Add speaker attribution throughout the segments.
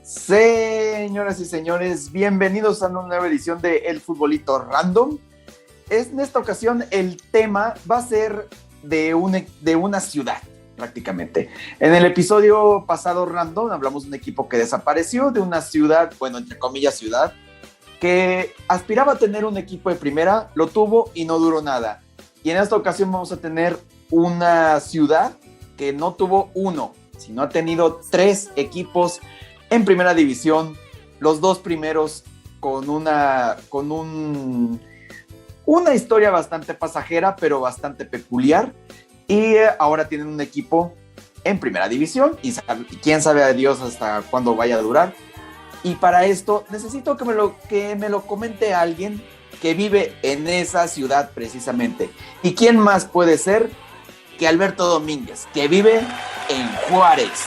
Speaker 1: Señoras y señores, bienvenidos a una nueva edición de El Futbolito Random. En esta ocasión el tema va a ser de una ciudad, prácticamente. En el episodio pasado Random hablamos de un equipo que desapareció, de una ciudad, bueno, entre comillas ciudad, que aspiraba a tener un equipo de primera, lo tuvo y no duró nada. Y en esta ocasión vamos a tener una ciudad que no tuvo uno, sino ha tenido 3 equipos en primera división, los 2 primeros con una historia bastante pasajera, pero bastante peculiar, y ahora tienen un equipo en primera división, y quién sabe a Dios hasta cuándo vaya a durar. Y para esto necesito que me lo comente alguien que vive en esa ciudad precisamente. ¿Y quién más puede ser que Alberto Domínguez, que vive en Juárez?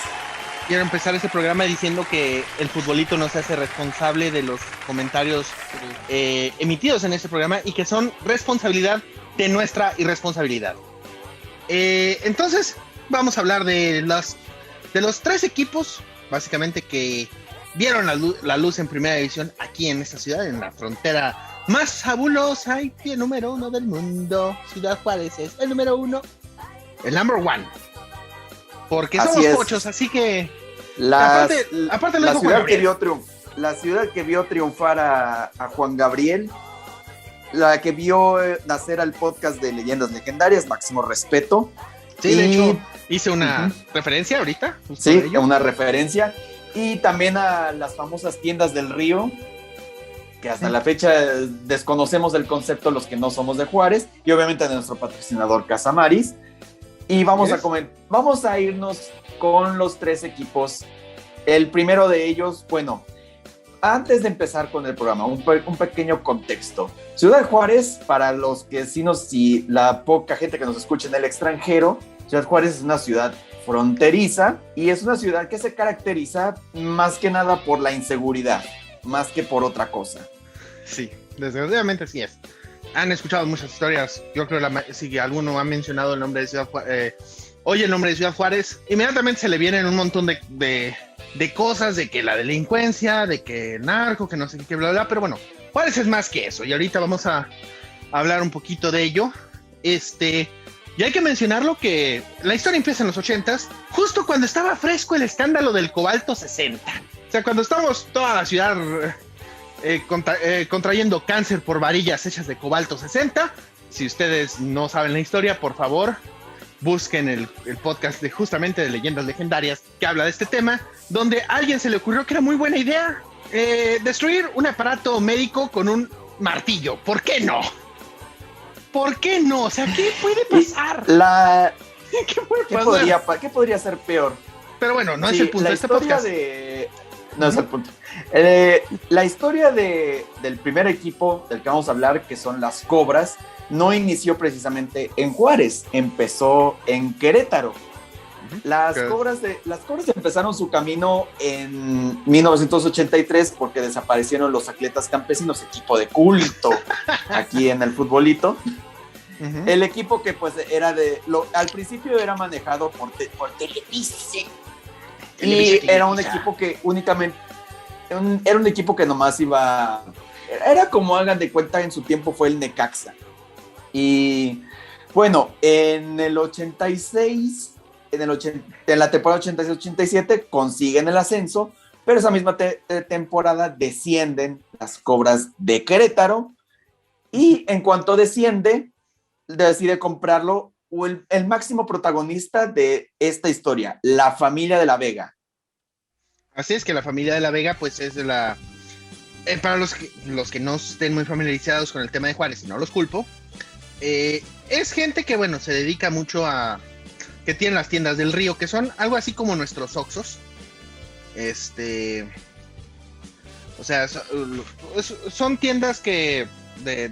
Speaker 2: Quiero empezar este programa diciendo que el futbolito no se hace responsable de los comentarios emitidos en este programa y que son responsabilidad de nuestra irresponsabilidad. Entonces, vamos a hablar de los 3 equipos, básicamente, que vieron la luz en primera división aquí en esta ciudad, en la frontera más fabulosa y el número 1 del mundo. Ciudad Juárez es el número 1, el number 1. Porque así somos pochos, así que aparte
Speaker 1: la ciudad que vio triunfar a Juan Gabriel, la que vio nacer al podcast de Leyendas Legendarias, máximo respeto.
Speaker 2: Sí, de hecho, hice una referencia ahorita.
Speaker 1: Sí, una referencia. Y también a las famosas tiendas del Río, que hasta la fecha desconocemos el concepto los que no somos de Juárez, y obviamente de nuestro patrocinador Casamaris. Y vamos a irnos con los 3 equipos. El primero de ellos, bueno, antes de empezar con el programa, un pequeño contexto. Ciudad Juárez, para los que si la poca gente que nos escucha en el extranjero, Ciudad Juárez es una ciudad fronteriza y es una ciudad que se caracteriza más que nada por la inseguridad, más que por otra cosa.
Speaker 2: Sí, desgraciadamente sí es. Han escuchado muchas historias. Yo creo que si alguno ha mencionado el nombre de Ciudad Juárez, oye el nombre de Ciudad Juárez, inmediatamente se le vienen un montón de cosas, de que la delincuencia, de que el narco, que no sé qué, bla, bla, pero bueno, Juárez es más que eso, y ahorita vamos a hablar un poquito de ello. Y hay que mencionarlo que la historia empieza en los 80s, justo cuando estaba fresco el escándalo del cobalto 60. O sea, cuando estamos toda la ciudad contrayendo cáncer por varillas hechas de cobalto 60. Si ustedes no saben la historia, por favor, busquen el podcast justamente de Leyendas Legendarias que habla de este tema, donde a alguien se le ocurrió que era muy buena idea destruir un aparato médico con un martillo. ¿Por qué no? ¿Por qué no? O sea, ¿qué puede pasar?
Speaker 1: ¿Qué podría ser peor?
Speaker 2: Pero bueno, no es el punto de este podcast.
Speaker 1: No es el punto. La historia del primer equipo del que vamos a hablar, que son las Cobras, no inició precisamente en Juárez, empezó en Querétaro. Las Cobras empezaron su camino en 1983 porque desaparecieron los Atletas Campesinos, equipo de culto aquí en el futbolito. El equipo que pues al principio era manejado por Televisa. Y era un equipo que únicamente era un equipo que nomás era como hagan de cuenta, en su tiempo fue el Necaxa. Y bueno, en el 86, en la temporada 86-87 consiguen el ascenso, pero esa misma temporada descienden las Cobras de Querétaro, y en cuanto desciende, decide comprarlo el máximo protagonista de esta historia, la familia de la Vega.
Speaker 2: Así es, que la familia de la Vega pues es de la... para los que no estén muy familiarizados con el tema de Juárez, y no los culpo, es gente que, bueno, se dedica mucho que tienen las tiendas del Río, que son algo así como nuestros Oxxos. O sea, son tiendas de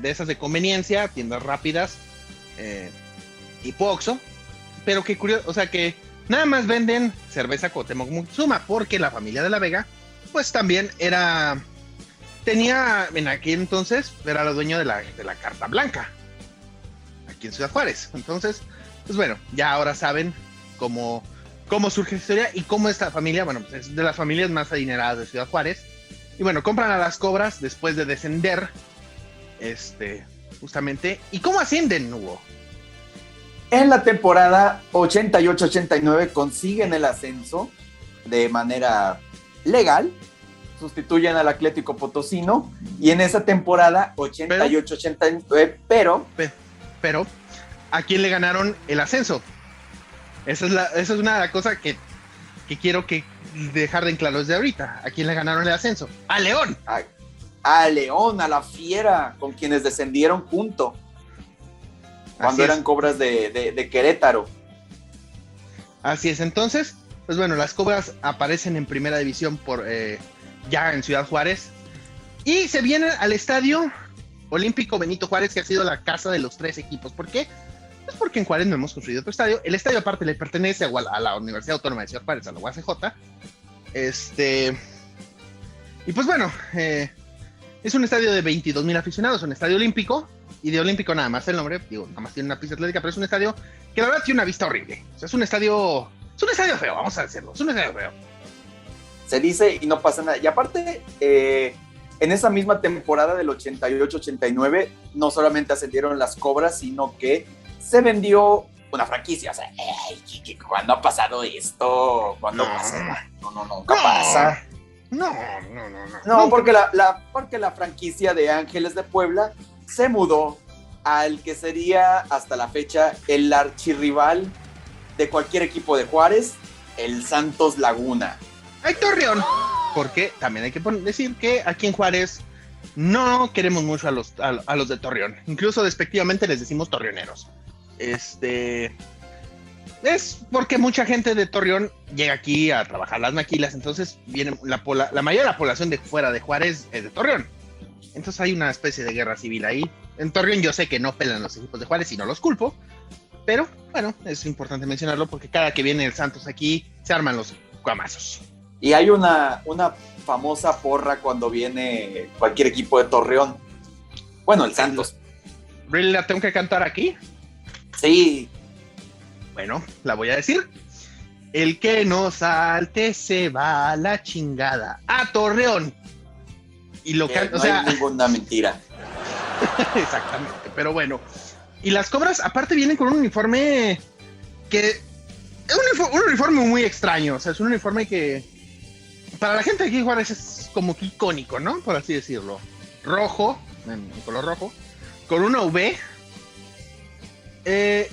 Speaker 2: esas de conveniencia, tiendas rápidas, tipo Oxxo, pero que curioso, o sea, que nada más venden cerveza Cuauhtémoc Moctezuma, porque la familia de la Vega pues también tenía en aquel entonces, era la dueña de la Carta Blanca aquí en Ciudad Juárez. Entonces, pues bueno, ya ahora saben cómo cómo surge la historia y cómo esta familia, bueno, pues es de las familias más adineradas de Ciudad Juárez. Y bueno, compran a las Cobras después de descender, justamente. ¿Y cómo ascienden, Hugo?
Speaker 1: En la temporada 88-89 consiguen el ascenso de manera legal, sustituyen al Atlético Potosino, y en esa temporada 88-89, pero
Speaker 2: ¿a quién le ganaron el ascenso? Esa es una de las cosas que quiero dejar de en claro desde ahorita. ¿A quién le ganaron el ascenso? ¡A León!
Speaker 1: A León, a la Fiera, con quienes descendieron junto, cuando eran Cobras de Querétaro.
Speaker 2: Así es, entonces, pues bueno, las Cobras aparecen en primera división ya en Ciudad Juárez, y se vienen al Estadio Olímpico Benito Juárez, que ha sido la casa de los 3 equipos. ¿Por qué? Pues porque en Juárez no hemos construido otro estadio. El estadio aparte le pertenece a la Universidad Autónoma de Ciudad Juárez, a la UACJ. Y pues bueno, es un estadio de 22,000 aficionados, un estadio olímpico, y de olímpico nada más el nombre, nada más tiene una pista atlética, pero es un estadio que la verdad tiene una vista horrible. O sea, es un estadio feo, vamos a decirlo, es un estadio feo.
Speaker 1: Se dice y no pasa nada. Y aparte, en esa misma temporada del 88-89, no solamente ascendieron las Cobras, sino que se vendió una franquicia. O sea, ¿cuándo ha pasado esto? ¿Cuándo pasa? No pasa. No, porque la franquicia de Ángeles de Puebla se mudó al que sería hasta la fecha el archirrival de cualquier equipo de Juárez, el Santos Laguna.
Speaker 2: ¡Ay, Torreón! Porque también hay que decir que aquí en Juárez no queremos mucho a los de Torreón. Incluso despectivamente les decimos torreoneros. Es porque mucha gente de Torreón llega aquí a trabajar las maquilas, entonces viene la mayoría de la población de fuera de Juárez es de Torreón. Entonces hay una especie de guerra civil ahí. En Torreón yo sé que no pelan los equipos de Juárez y no los culpo, pero bueno, es importante mencionarlo porque cada que viene el Santos aquí se arman los guamazos.
Speaker 1: Y hay una famosa porra cuando viene cualquier equipo de Torreón. Bueno, el Santos.
Speaker 2: ¿Really la tengo que cantar aquí?
Speaker 1: Sí.
Speaker 2: Bueno, la voy a decir. El que no salte se va a la chingada. ¡A Torreón! Y lo que
Speaker 1: no hay ninguna mentira.
Speaker 2: Exactamente, pero bueno. Y las Cobras aparte vienen con un uniforme que... un uniforme muy extraño. O sea, es un uniforme que... para la gente de aquí Juárez es como que icónico, ¿no? Por así decirlo. Rojo, en color rojo, con una V.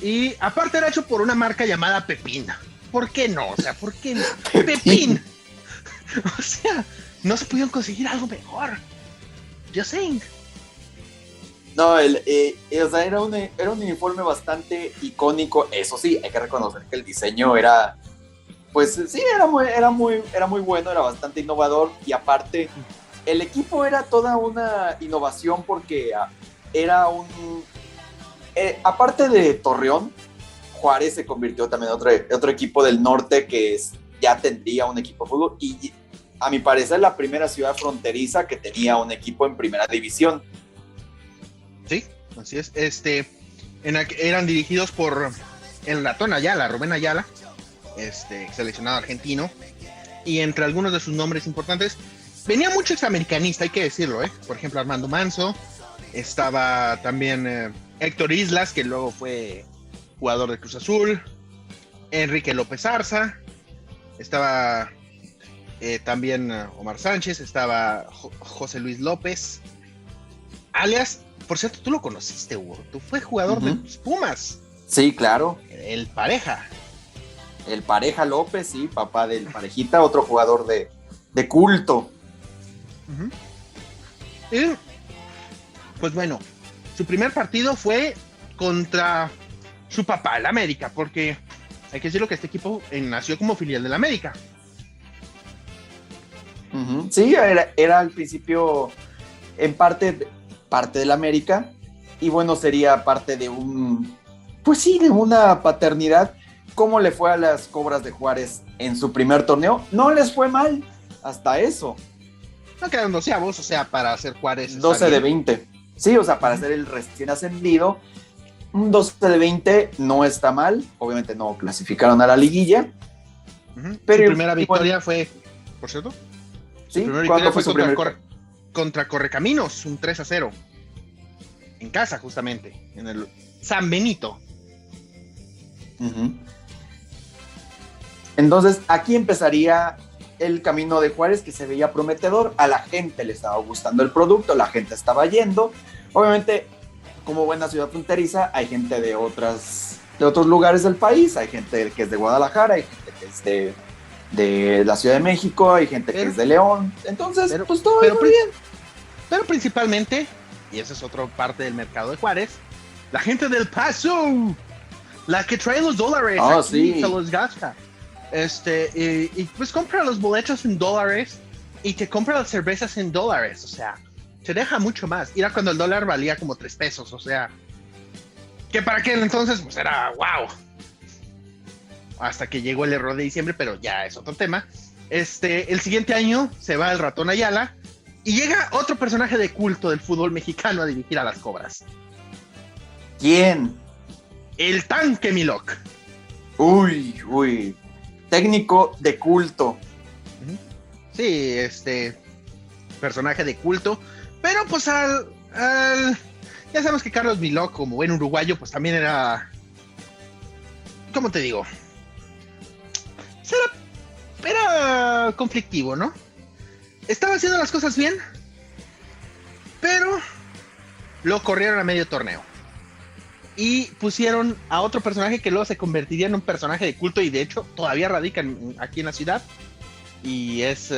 Speaker 2: Y aparte era hecho por una marca llamada Pepín. ¿Por qué no? O sea, ¿por qué no? Pepín. O sea, no se pudieron conseguir algo mejor. Just saying.
Speaker 1: No, o sea, era un uniforme bastante icónico. Eso sí, hay que reconocer que el diseño era... pues sí, era muy bueno, era bastante innovador, y aparte el equipo era toda una innovación porque era aparte de Torreón, Juárez se convirtió también en otro equipo del norte que ya tendría un equipo de fútbol, y a mi parecer la primera ciudad fronteriza que tenía un equipo en primera división.
Speaker 2: Sí, así es. Eran dirigidos por el ratón Ayala, Rubén Ayala, seleccionado argentino, y entre algunos de sus nombres importantes venía mucho examericanista, hay que decirlo, por ejemplo Armando Manso, estaba también Héctor Islas, que luego fue jugador de Cruz Azul, Enrique López Arza, estaba también Omar Sánchez, estaba José Luis López, alias, por cierto, tú lo conociste, Hugo, tú fue jugador de los Pumas.
Speaker 1: Sí, claro.
Speaker 2: El Pareja.
Speaker 1: El Pareja López, sí, papá del Parejita, otro jugador de culto.
Speaker 2: Y, pues bueno, su primer partido fue contra su papá, el América, porque hay que decirlo que este equipo nació como filial del América.
Speaker 1: Sí, era al principio en parte del América, y bueno, sería parte de de una paternidad. ¿Cómo le fue a las Cobras de Juárez en su primer torneo? No les fue mal, hasta eso.
Speaker 2: No quedaron 12avos, o sea, para hacer Juárez.
Speaker 1: 12 de 20. Sí, o sea, para ser el recién ascendido, un 12 de 20 no está mal. Obviamente no clasificaron a la liguilla, Pero,
Speaker 2: su primera victoria fue, por cierto,
Speaker 1: ¿sí?
Speaker 2: su primera victoria fue
Speaker 1: su
Speaker 2: contra Correcaminos, un 3-0. En casa, justamente, en el San Benito.
Speaker 1: Entonces, aquí empezaría el camino de Juárez, que se veía prometedor. A la gente le estaba gustando el producto, la gente estaba yendo. Obviamente, como buena ciudad fronteriza, hay gente de otros lugares del país. Hay gente que es de Guadalajara, hay gente que es de la Ciudad de México, hay gente que es de León. Entonces, pues todo iba bien.
Speaker 2: Pero principalmente, y esa es otra parte del mercado de Juárez, la gente del Paso, la que trae los dólares aquí, se los gasta. Y pues compra los boletos en dólares y te compra las cervezas en dólares, o sea, te deja mucho más. Era cuando el dólar valía como 3 pesos, o sea, que para aquel entonces pues era wow. Hasta que llegó el error de diciembre, pero ya es otro tema. El siguiente año se va el Ratón Ayala y llega otro personaje de culto del fútbol mexicano a dirigir a las Cobras.
Speaker 1: ¿Quién?
Speaker 2: El Tanque Milok.
Speaker 1: Uy. Técnico de culto.
Speaker 2: Sí, personaje de culto. Pero pues ya sabemos que Carlos Milok, como buen uruguayo, pues también era... ¿Cómo te digo? Era conflictivo, ¿no? Estaba haciendo las cosas bien, pero lo corrieron a medio torneo. Y pusieron a otro personaje que luego se convertiría en un personaje de culto y de hecho todavía radica aquí en la ciudad. Y es...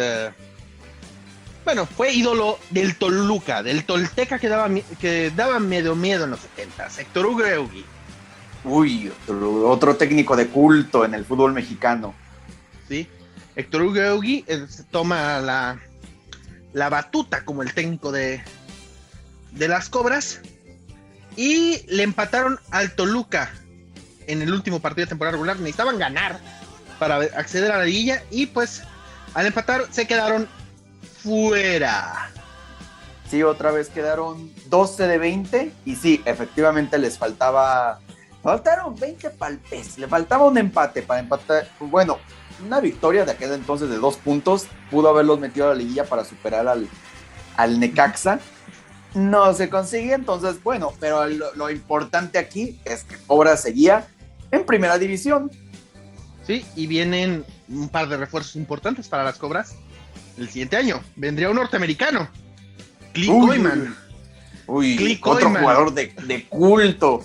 Speaker 2: fue ídolo del Toluca, del Tolteca que daba medio miedo en los 70s, Héctor Hugo Eugui.
Speaker 1: Otro técnico de culto en el fútbol mexicano.
Speaker 2: Sí, Héctor Hugo Eugui toma la batuta como el técnico de las Cobras. Y le empataron al Toluca en el último partido de temporada regular. Necesitaban ganar para acceder a la liguilla. Y pues al empatar se quedaron fuera.
Speaker 1: Sí, otra vez quedaron 12 de 20. Y sí, efectivamente les faltaron 20 palpes. Le faltaba un empate para empatar. Bueno, una victoria de aquel entonces de 2 puntos. Pudo haberlos metido a la liguilla para superar al Necaxa. No se consigue, entonces, bueno, pero lo importante aquí es que Cobras seguía en primera división.
Speaker 2: Sí, y vienen un par de refuerzos importantes para las Cobras. El siguiente año vendría un norteamericano, Clay Koyman.
Speaker 1: Otro jugador de culto.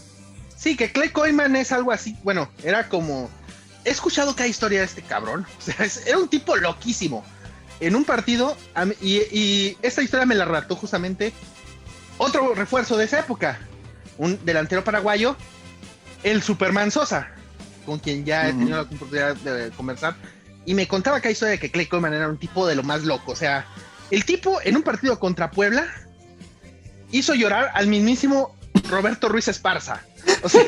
Speaker 2: Sí, que Clay Koyman es algo así, bueno, era como... He escuchado cada historia de este cabrón, o sea, era un tipo loquísimo. En un partido, y esta historia me la relató justamente otro refuerzo de esa época, un delantero paraguayo, el Superman Sosa, con quien ya he tenido la oportunidad de conversar, y me contaba cada historia de que Clay Koyman era un tipo de lo más loco. O sea, el tipo en un partido contra Puebla hizo llorar al mismísimo Roberto Ruiz Esparza. O sea,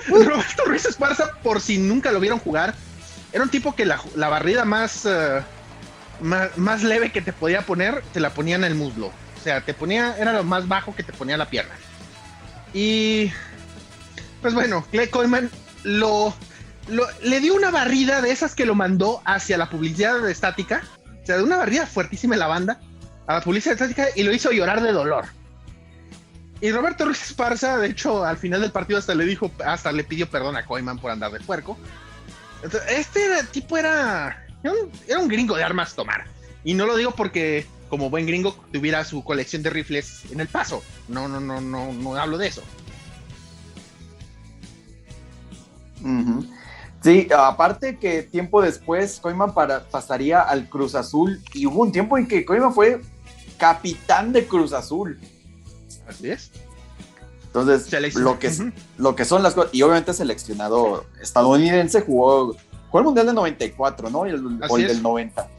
Speaker 2: Roberto Ruiz Esparza, por si nunca lo vieron jugar, era un tipo que la barrida más leve que te podía poner, te la ponía en el muslo. O sea, era lo más bajo que te ponía la pierna. Y pues bueno, Clay Koyman le dio una barrida de esas que lo mandó hacia la publicidad de Estática. O sea, de una barrida fuertísima en la banda a la publicidad de Estática y lo hizo llorar de dolor. Y Roberto Ruiz Esparza, de hecho, al final del partido hasta le pidió perdón a Koyman por andar de puerco. Entonces, tipo era un gringo de armas tomar. Y no lo digo porque como buen gringo tuviera su colección de rifles en El Paso. No hablo de eso.
Speaker 1: Sí, aparte que tiempo después Koyman pasaría al Cruz Azul y hubo un tiempo en que Koyman fue capitán de Cruz Azul.
Speaker 2: Así es.
Speaker 1: Entonces, lo que son las cosas, y obviamente seleccionado estadounidense, jugó el Mundial del 94, ¿no? O el del 90.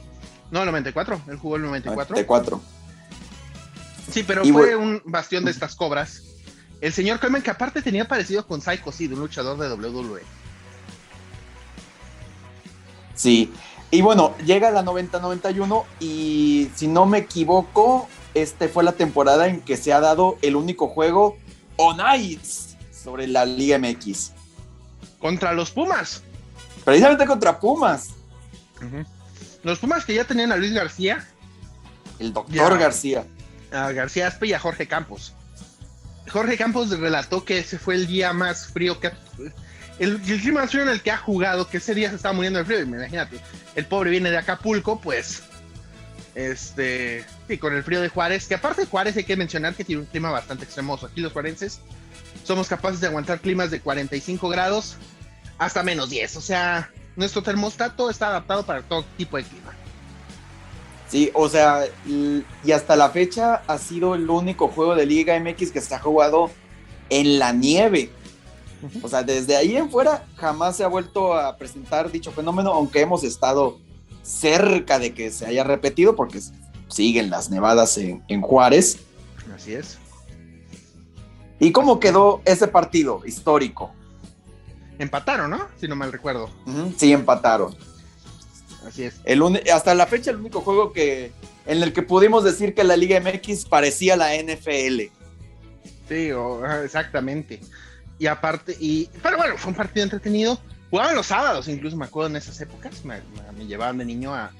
Speaker 2: No, el 94, él jugó el 94.
Speaker 1: 94.
Speaker 2: Sí, pero fue un bastión de estas Cobras. El señor Koyman, que aparte tenía parecido con Psycho Sid, un luchador de WWE.
Speaker 1: Sí, y bueno, llega la 90-91 y si no me equivoco, fue la temporada en que se ha dado el único juego on ice sobre la Liga MX.
Speaker 2: Contra los Pumas.
Speaker 1: Precisamente contra Pumas.
Speaker 2: Uh-huh. Los Pumas que ya tenían a Luis García,
Speaker 1: El doctor García.
Speaker 2: A García Aspe y a Jorge Campos. Jorge Campos relató que ese fue el día más frío que... El clima más frío en el que ha jugado, que ese día se estaba muriendo de frío. Imagínate, el pobre viene de Acapulco, pues... Sí, con el frío de Juárez, que aparte de Juárez hay que mencionar que tiene un clima bastante extremoso. Aquí los juarenses somos capaces de aguantar climas de 45 grados hasta menos 10. O sea, nuestro termostato está adaptado para todo tipo de clima.
Speaker 1: Sí, o sea, y hasta la fecha ha sido el único juego de Liga MX que se ha jugado en la nieve. Uh-huh. O sea, desde ahí en fuera jamás se ha vuelto a presentar dicho fenómeno, aunque hemos estado cerca de que se haya repetido, porque siguen las nevadas en Juárez.
Speaker 2: Así es.
Speaker 1: ¿Y cómo quedó ese partido histórico?
Speaker 2: Empataron, ¿no? Si no mal recuerdo.
Speaker 1: Uh-huh, sí, empataron.
Speaker 2: Así es.
Speaker 1: Hasta la fecha el único juego en el que pudimos decir que la Liga MX parecía la NFL.
Speaker 2: Sí, exactamente. Y aparte, pero bueno, fue un partido entretenido. Jugaban los sábados, incluso me acuerdo en esas épocas. Me llevaban de niño a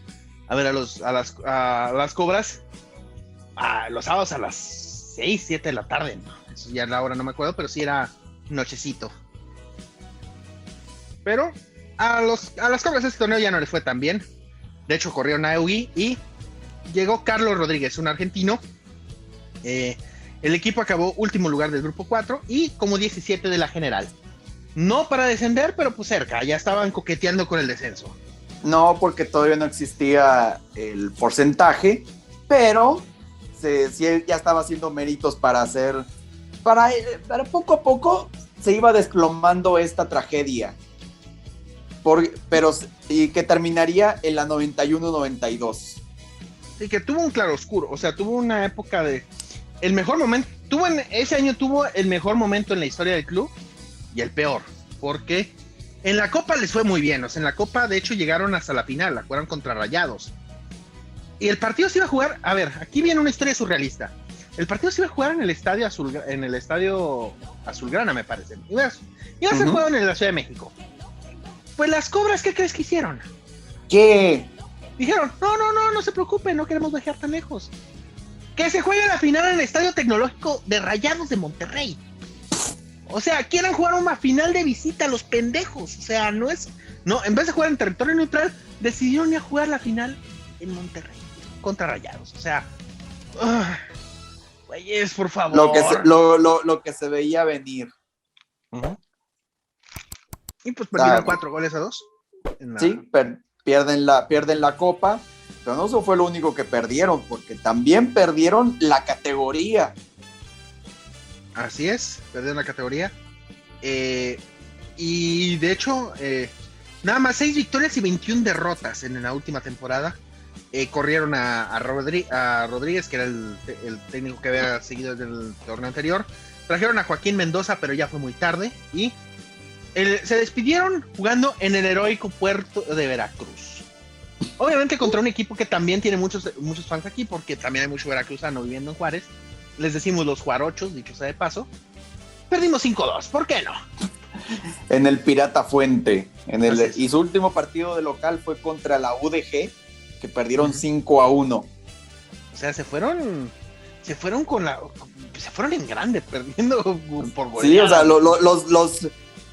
Speaker 2: ver a las Cobras los sábados a las 6, 7 de la tarde, ¿no? Eso ya la hora no me acuerdo, pero sí era nochecito. Pero a las Cobras este torneo ya no les fue tan bien. De hecho, corrieron a Eugui y llegó Carlos Rodríguez, un argentino. El equipo acabó último lugar del grupo 4 y como 17 de la general. No para descender, pero pues cerca, ya estaban coqueteando con el descenso.
Speaker 1: No, porque todavía no existía el porcentaje, pero sí, ya estaba haciendo méritos para poco a poco se iba desplomando esta tragedia. Y que terminaría en la 91-92.
Speaker 2: Sí, que tuvo un claroscuro, o sea, tuvo una época de... El mejor momento, ese año tuvo el mejor momento en la historia del club y el peor, porque en la Copa les fue muy bien, o sea, en la Copa de hecho llegaron hasta la final, la jugaron contra Rayados. Y el partido se iba a jugar, a ver, aquí viene una historia surrealista. El partido se iba a jugar en el estadio Azulgrana, me parece. Iba a ser jugado en la Ciudad de México. Pues las Cobras, ¿qué crees que hicieron?
Speaker 1: ¿Qué?
Speaker 2: Dijeron, no se preocupen, no queremos viajar tan lejos. Que se juegue la final en el Estadio Tecnológico de Rayados de Monterrey. O sea, quieren jugar una final de visita a los pendejos. O sea, no, en vez de jugar en territorio neutral, decidieron ir a jugar la final en Monterrey contra Rayados. O sea, güeyes, por favor.
Speaker 1: Lo que se veía venir.
Speaker 2: Uh-huh. Y pues perdieron 4-2.
Speaker 1: Sí, pierden la Copa. Pero no eso fue lo único que perdieron, porque también perdieron la categoría.
Speaker 2: Así es, perdieron la categoría. Y de hecho, nada más 6 victorias y 21 derrotas en la última temporada. Corrieron a Rodríguez, que era el técnico que había seguido desde el torneo anterior. Trajeron a Joaquín Mendoza, pero ya fue muy tarde. Y se despidieron jugando en el heroico puerto de Veracruz. Obviamente contra un equipo que también tiene muchos fans aquí, porque también hay mucho veracruzano viviendo en Juárez. Les decimos los Juarochos, dicho sea de paso. Perdimos 5-2, ¿por qué no?
Speaker 1: En el Pirata Fuente. Y su último partido de local fue contra la UDG, que perdieron 5-1.
Speaker 2: O sea, se fueron en grande, perdiendo por goleada.
Speaker 1: Sí, o sea,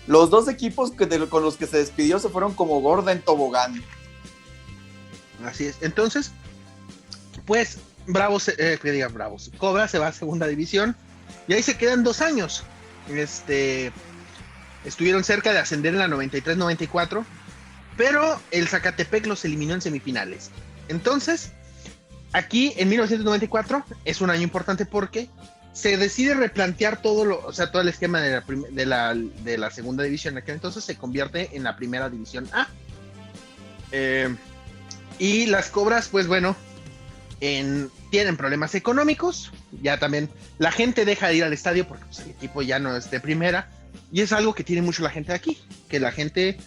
Speaker 1: los dos equipos con los que se despidió se fueron como gorda en tobogán.
Speaker 2: Así es. Entonces, pues, Cobra se va a segunda división y ahí se quedan 2 años. Estuvieron cerca de ascender en la 93-94, pero el Zacatepec los eliminó en semifinales. Entonces, aquí en 1994 es un año importante porque se decide replantear todo el esquema de la segunda división. Aquel entonces se convierte en la primera división A. Y las Cobras, pues bueno, tienen problemas económicos. Ya también la gente deja de ir al estadio porque pues, el equipo ya no es de primera. Y es algo que tiene mucho la gente de aquí. Que la gente,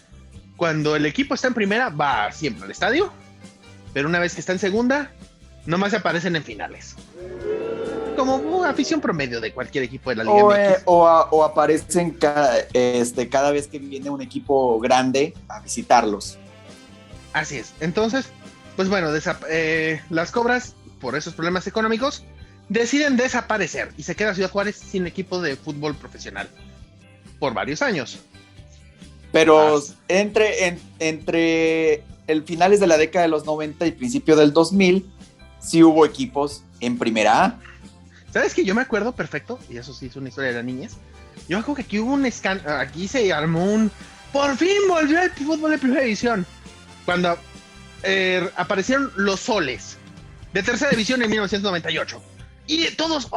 Speaker 2: cuando el equipo está en primera, va siempre al estadio. Pero una vez que está en segunda, nomás aparecen en finales. Como una afición promedio de cualquier equipo de la Liga MX.
Speaker 1: O aparecen cada vez que viene un equipo grande a visitarlos.
Speaker 2: Así es. Entonces, pues bueno, las Cobras, por esos problemas económicos, deciden desaparecer y se queda Ciudad Juárez sin equipo de fútbol profesional por varios años.
Speaker 1: Pero entre el finales de la década de los 90 y principio del 2000, sí hubo equipos en Primera A.
Speaker 2: ¿Sabes qué? Yo me acuerdo perfecto, y eso sí es una historia de las niñas. Yo me acuerdo que aquí hubo un escándalo, aquí se armó por fin volvió el fútbol de primera división. Cuando aparecieron los Soles de tercera división en 1998. Y todos,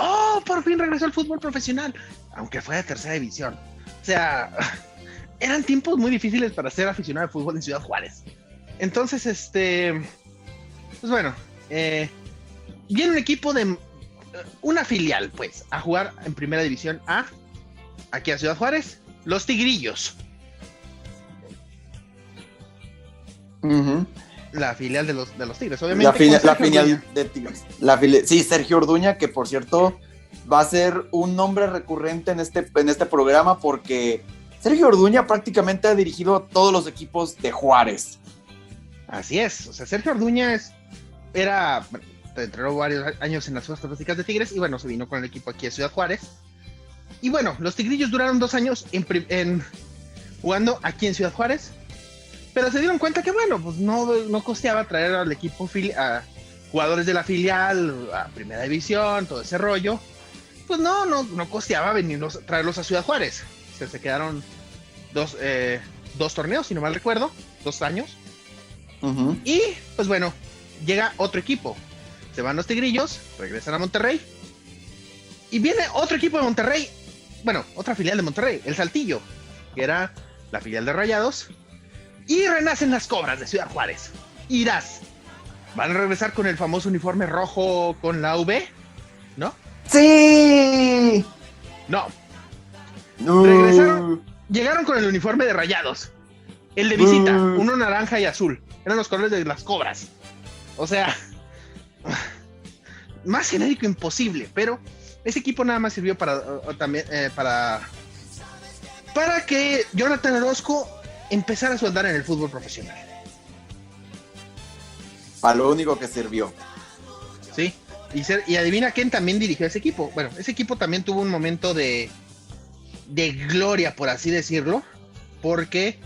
Speaker 2: por fin regresó el fútbol profesional, aunque fue de tercera división. O sea, eran tiempos muy difíciles para ser aficionado al fútbol en Ciudad Juárez. Entonces, pues bueno, viene un equipo de una filial, pues, a jugar en primera división A, aquí a Ciudad Juárez, los Tigrillos.
Speaker 1: Uh-huh.
Speaker 2: La filial de los Tigres, obviamente.
Speaker 1: La filial de Tigres. Sí, Sergio Orduña, que por cierto va a ser un nombre recurrente en este programa, porque Sergio Orduña prácticamente ha dirigido todos los equipos de Juárez.
Speaker 2: Así es, o sea, Sergio Orduña entrenó varios años en las fuerzas básicas de Tigres y bueno, se vino con el equipo aquí a Ciudad Juárez. Y bueno, los Tigrillos duraron 2 años jugando aquí en Ciudad Juárez, pero se dieron cuenta que bueno, pues no costeaba traer al equipo a jugadores de la filial a primera división, todo ese rollo. Pues no costeaba traerlos a Ciudad Juárez. Se quedaron 2 torneos, si no mal recuerdo, 2 años. Uh-huh. Y pues bueno, llega otro equipo. Se van los Tigrillos, regresan a Monterrey. Y viene otro equipo de Monterrey. Bueno, otra filial de Monterrey, el Saltillo, que era la filial de Rayados. Y renacen las Cobras de Ciudad Juárez. Irás. Van a regresar con el famoso uniforme rojo con la V, ¿no?
Speaker 1: ¡Sí!
Speaker 2: No. Regresaron, llegaron con el uniforme de Rayados. El de visita, uno naranja y azul. Eran los colores de las Cobras. O sea, más genérico imposible, pero ese equipo nada más sirvió para que Jonathan Orozco empezara a su andar en el fútbol profesional.
Speaker 1: Para lo único que sirvió.
Speaker 2: Sí, y adivina quién también dirigió ese equipo. Bueno, ese equipo también tuvo un momento de gloria, por así decirlo, porque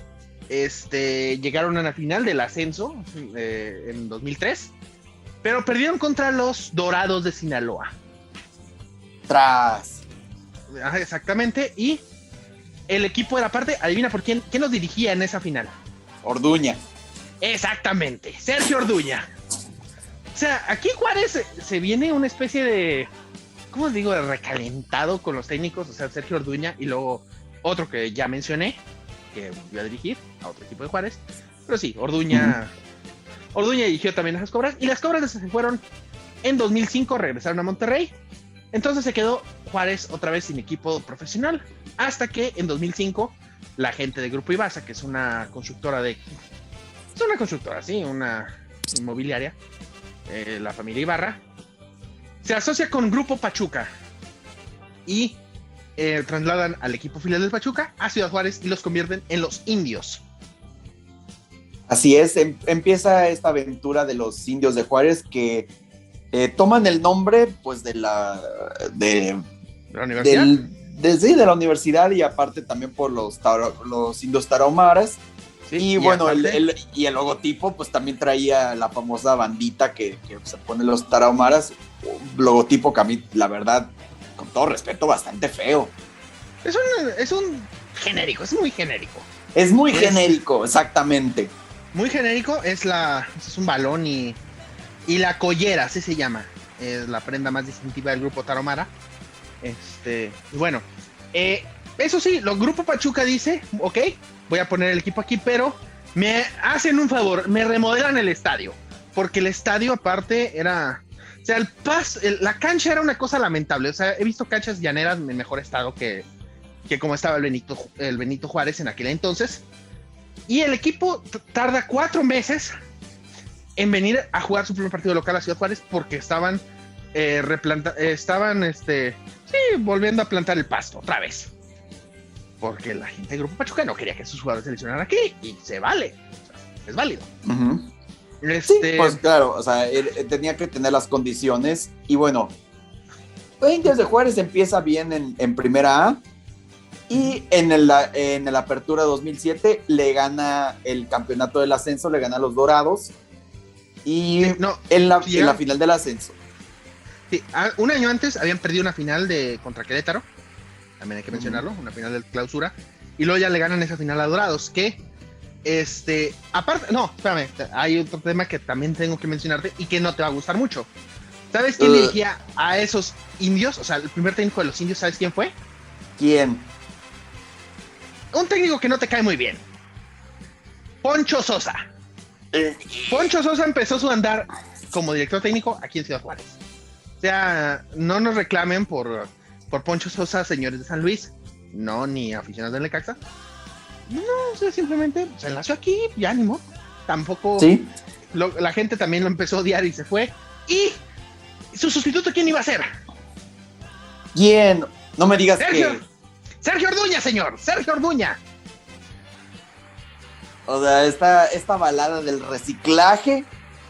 Speaker 2: llegaron a la final del ascenso en 2003, pero perdieron contra los Dorados de Sinaloa.
Speaker 1: Tras.
Speaker 2: Exactamente, y el equipo era parte, adivina por quién los dirigía en esa final.
Speaker 1: Orduña.
Speaker 2: Exactamente, Sergio Orduña. O sea, aquí Juárez se viene una especie de, ¿cómo digo?, de recalentado con los técnicos, o sea, Sergio Orduña y luego otro que ya mencioné, que volvió a dirigir a otro equipo de Juárez. Pero sí, Orduña dirigió también a las Cobras, y las Cobras se fueron en 2005, regresaron a Monterrey. Entonces se quedó Juárez otra vez sin equipo profesional, hasta que en 2005 la gente de Grupo Ibarza, que es una constructora una inmobiliaria, la familia Ibarra, se asocia con Grupo Pachuca y trasladan al equipo filial del Pachuca a Ciudad Juárez y los convierten en los Indios.
Speaker 1: Así es, empieza esta aventura de los Indios de Juárez, que toman el nombre pues de la
Speaker 2: universidad.
Speaker 1: De la universidad, y aparte también por los indios tarahumaras. Sí, y bueno, el logotipo pues también traía la famosa bandita que se pone los tarahumaras, un logotipo que a mí, la verdad, con todo respeto, bastante feo.
Speaker 2: Es un genérico, es muy genérico.
Speaker 1: Es muy genérico, exactamente.
Speaker 2: Muy genérico, es un balón y la collera, así se llama. Es la prenda más distintiva del grupo tarahumara. Bueno, eso sí, el grupo Pachuca dice, ok, voy a poner el equipo aquí, pero me hacen un favor, me remodelan el estadio, porque el estadio aparte era, o sea, la cancha era una cosa lamentable. O sea, he visto canchas llaneras en mejor estado que como estaba el Benito Juárez en aquel entonces, y el equipo tarda 4 meses en venir a jugar su primer partido local a Ciudad Juárez, porque estaban volviendo a plantar el pasto otra vez, porque la gente del Grupo Pachuca no quería que sus jugadores se lesionaran aquí, y se vale. es válido.
Speaker 1: Uh-huh. Sí, pues claro, o sea, tenía que tener las condiciones. Y bueno, Indios de Juárez empieza bien en Primera A. Y en el Apertura 2007 le gana el campeonato del ascenso, le gana a los Dorados. Y en la final del ascenso.
Speaker 2: Sí, un año antes habían perdido una final contra Querétaro. También hay que mencionarlo, una final de clausura. Y luego ya le ganan esa final a Dorados, que aparte, no, espérame, hay otro tema que también tengo que mencionarte y que no te va a gustar mucho. ¿Sabes quién dirigía a esos indios? O sea, el primer técnico de los indios, ¿sabes quién fue?
Speaker 1: ¿Quién?
Speaker 2: Un técnico que no te cae muy bien. Poncho Sosa. Poncho Sosa empezó su andar como director técnico aquí en Ciudad Juárez. O sea, no nos reclamen por Poncho Sosa, señores de San Luis. No, ni aficionados del Necaxa. No, o sea, simplemente se nació aquí, ya ni modo. Tampoco.
Speaker 1: Sí.
Speaker 2: La gente también lo empezó a odiar y se fue. ¿Y su sustituto quién iba a ser?
Speaker 1: ¿Quién? No me digas
Speaker 2: Sergio Orduña, señor. Sergio Orduña.
Speaker 1: O sea, esta balada del reciclaje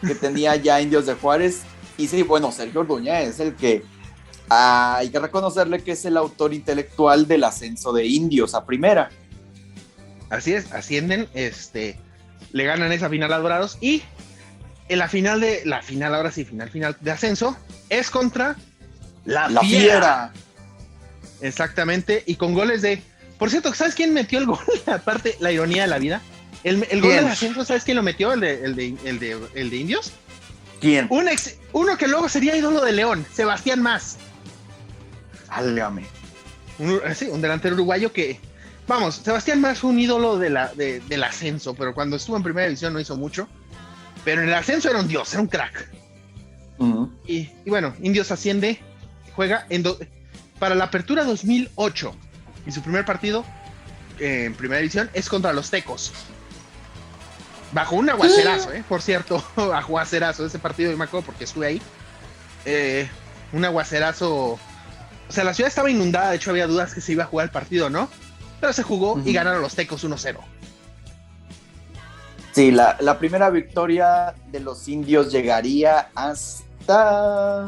Speaker 1: que tenía ya Indios de Juárez. Y sí, bueno, Sergio Orduña es el que hay que reconocerle que es el autor intelectual del ascenso de Indios a Primera.
Speaker 2: Así es, ascienden, le ganan esa final a Dorados y en la final ahora sí, final de ascenso, es contra la Fiera. Exactamente, y con goles por cierto, ¿sabes quién metió el gol? Aparte, la ironía de la vida. El gol del ascenso, ¿sabes quién lo metió? El de Indios.
Speaker 1: ¿Quién?
Speaker 2: Uno que luego sería ídolo de León, Sebastián Mas.
Speaker 1: Álgame.
Speaker 2: Un delantero uruguayo que, vamos, Sebastián Mas fue un ídolo del ascenso, pero cuando estuvo en primera división no hizo mucho. Pero en el ascenso era un dios, era un crack. Uh-huh. Y bueno, Indios asciende, juega para la Apertura 2008. Y su primer partido en primera división es contra los Tecos. Bajo un aguacerazo, por cierto, aguacerazo ese partido, yo me acuerdo porque estuve ahí. Un aguacerazo. O sea, la ciudad estaba inundada, de hecho había dudas que se iba a jugar el partido, ¿no? Pero se jugó y ganaron los Tecos 1-0.
Speaker 1: Sí, la primera victoria de los Indios llegaría hasta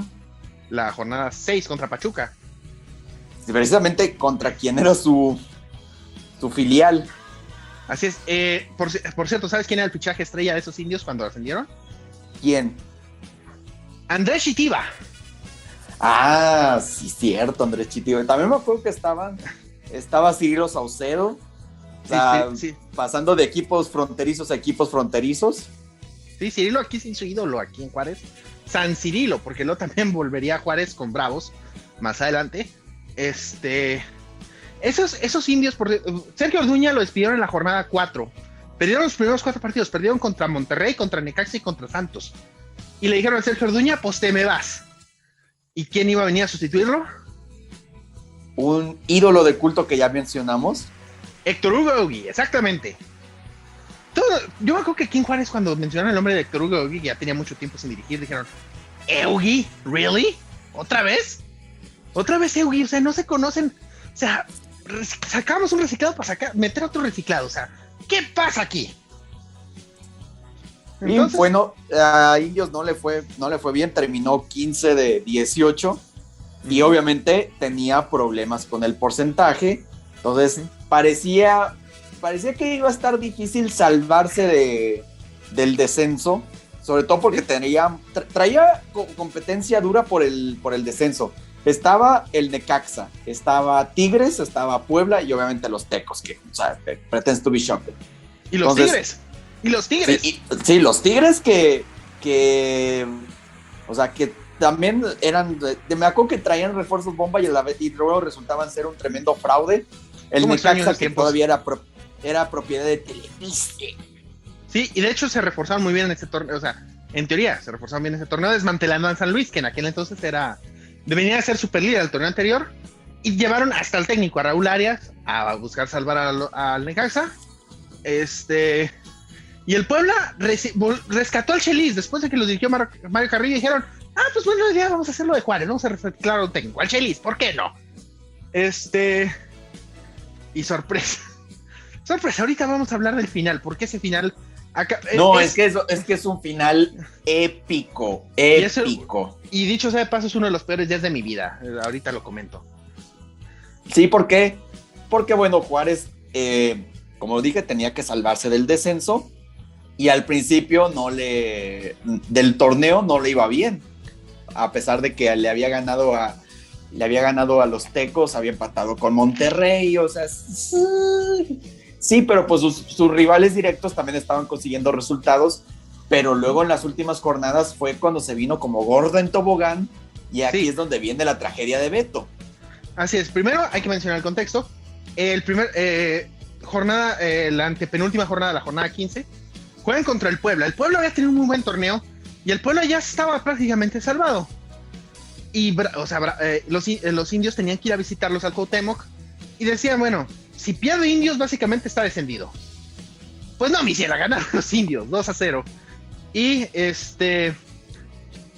Speaker 2: la jornada 6 contra Pachuca.
Speaker 1: Sí, precisamente contra quien era su filial.
Speaker 2: Así es. Por cierto, ¿sabes quién era el fichaje estrella de esos Indios cuando ascendieron?
Speaker 1: ¿Quién?
Speaker 2: Andrés Chitiba.
Speaker 1: Ah, sí, cierto, Andrés Chitiba. También me acuerdo que estaba Cirilo Saucedo. O sea, sí. Pasando de equipos fronterizos a equipos fronterizos.
Speaker 2: Sí, Cirilo aquí se hizo ídolo aquí en Juárez. San Cirilo, porque luego también volvería a Juárez con Bravos más adelante. Esos indios, Sergio Orduña lo despidieron en la jornada 4. Perdieron los primeros 4 partidos. Perdieron contra Monterrey, contra Necaxa y contra Santos. Y le dijeron a Sergio Orduña, pues te me vas. ¿Y quién iba a venir a sustituirlo?
Speaker 1: Un ídolo de culto que ya mencionamos.
Speaker 2: Héctor Hugo Eugui, exactamente. Yo me acuerdo que aquí en Juárez, cuando mencionaron el nombre de Héctor Hugo Eugui, que ya tenía mucho tiempo sin dirigir, dijeron, ¿Eugui? ¿Really? ¿Otra vez? ¿Otra vez Eugui? O sea, no se conocen. O sea, sacamos un reciclado para meter otro reciclado. O sea, ¿qué pasa aquí?
Speaker 1: Entonces, y bueno, a Indios no le fue bien, terminó 15 de 18 y obviamente tenía problemas con el porcentaje. Entonces parecía que iba a estar difícil salvarse del descenso, sobre todo porque traía competencia dura por el descenso. Estaba el Necaxa, estaba Tigres, estaba Puebla y obviamente los Tecos, que, o sea, pretends to be shocked.
Speaker 2: ¿Y los Tigres? ¿Y los Tigres?
Speaker 1: Sí, los Tigres que o sea, que también eran, me acuerdo que traían refuerzos bomba y luego resultaban ser un tremendo fraude. El Necaxa que todavía era propiedad de Televisa.
Speaker 2: Sí, y de hecho se reforzaron muy bien en ese torneo, o sea, en teoría se reforzaron bien en ese torneo, desmantelando a San Luis, que en aquel entonces venía a ser super líder del torneo anterior, y llevaron hasta el técnico, a Raúl Arias, a buscar salvar al Necaxa. Y el Puebla rescató al Chelis después de que lo dirigió Mario Carrillo, y dijeron, pues bueno, ya vamos a hacerlo de Juárez, vamos a reciclar a un técnico, al Chelis, ¿por qué no? Y sorpresa, ahorita vamos a hablar del final, porque ese final
Speaker 1: No, es que es un final épico.
Speaker 2: Y dicho sea de paso, es uno de los peores días de mi vida. Ahorita lo comento.
Speaker 1: Sí, ¿por qué? Porque, bueno, Juárez, como dije, tenía que salvarse del descenso y al principio del torneo no le iba bien, a pesar de que le había ganado a los Tecos, había empatado con Monterrey, o sea, sí, pero pues sus rivales directos también estaban consiguiendo resultados, pero luego en las últimas jornadas fue cuando se vino como gordo en tobogán y aquí es donde viene la tragedia de Beto.
Speaker 2: Así es, primero hay que mencionar el contexto. La antepenúltima jornada, la jornada 15, juegan contra el Puebla. El Puebla había tenido un muy buen torneo y el Puebla ya estaba prácticamente salvado. Y los indios tenían que ir a visitarlos al Cuauhtémoc y decían, bueno, si pierde Indios básicamente está descendido. Pues no me hiciera ganar los indios, 2-0.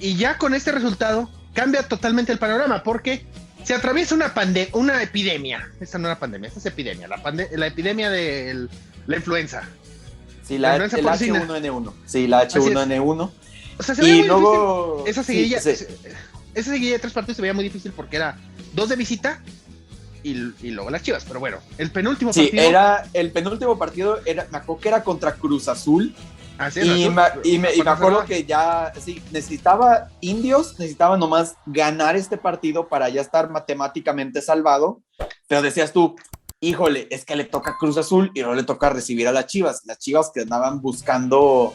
Speaker 2: Y ya con este resultado cambia totalmente el panorama porque se atraviesa una epidemia. Esta no era pandemia, esta es epidemia. La epidemia de la influenza.
Speaker 1: Sí, el H1N1. Sí, la H1N1.
Speaker 2: O sea, se veía muy luego difícil. Esa seguidilla de 3 partidos se veía muy difícil porque era 2 de visita y luego las Chivas. Pero bueno, el penúltimo partido.
Speaker 1: Sí, el penúltimo partido, me acuerdo que era contra Cruz Azul. Y me acuerdo que ya necesitaba nomás ganar este partido para ya estar matemáticamente salvado, pero decías tú, híjole, es que le toca Cruz Azul y no le toca recibir a las Chivas que andaban buscando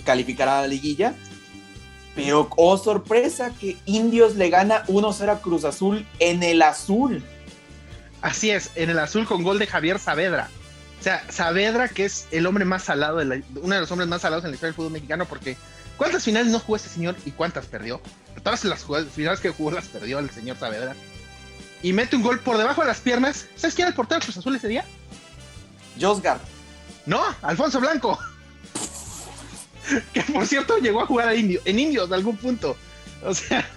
Speaker 1: calificar a la liguilla, pero sorpresa que Indios le gana 1-0 a Cruz Azul en el azul.
Speaker 2: Así es, en el azul con gol de Javier Saavedra. O sea, Saavedra, que es el hombre más salado, uno de los hombres más salados en la historia del fútbol mexicano, porque ¿cuántas finales no jugó este señor y cuántas perdió? Todas las finales que jugó las perdió el señor Saavedra. Y mete un gol por debajo de las piernas. ¿Sabes quién era el portero de Cruz Azul ese día?
Speaker 1: Josgar.
Speaker 2: No, Alfonso Blanco. Que por cierto llegó a jugar en Indios de algún punto. O sea,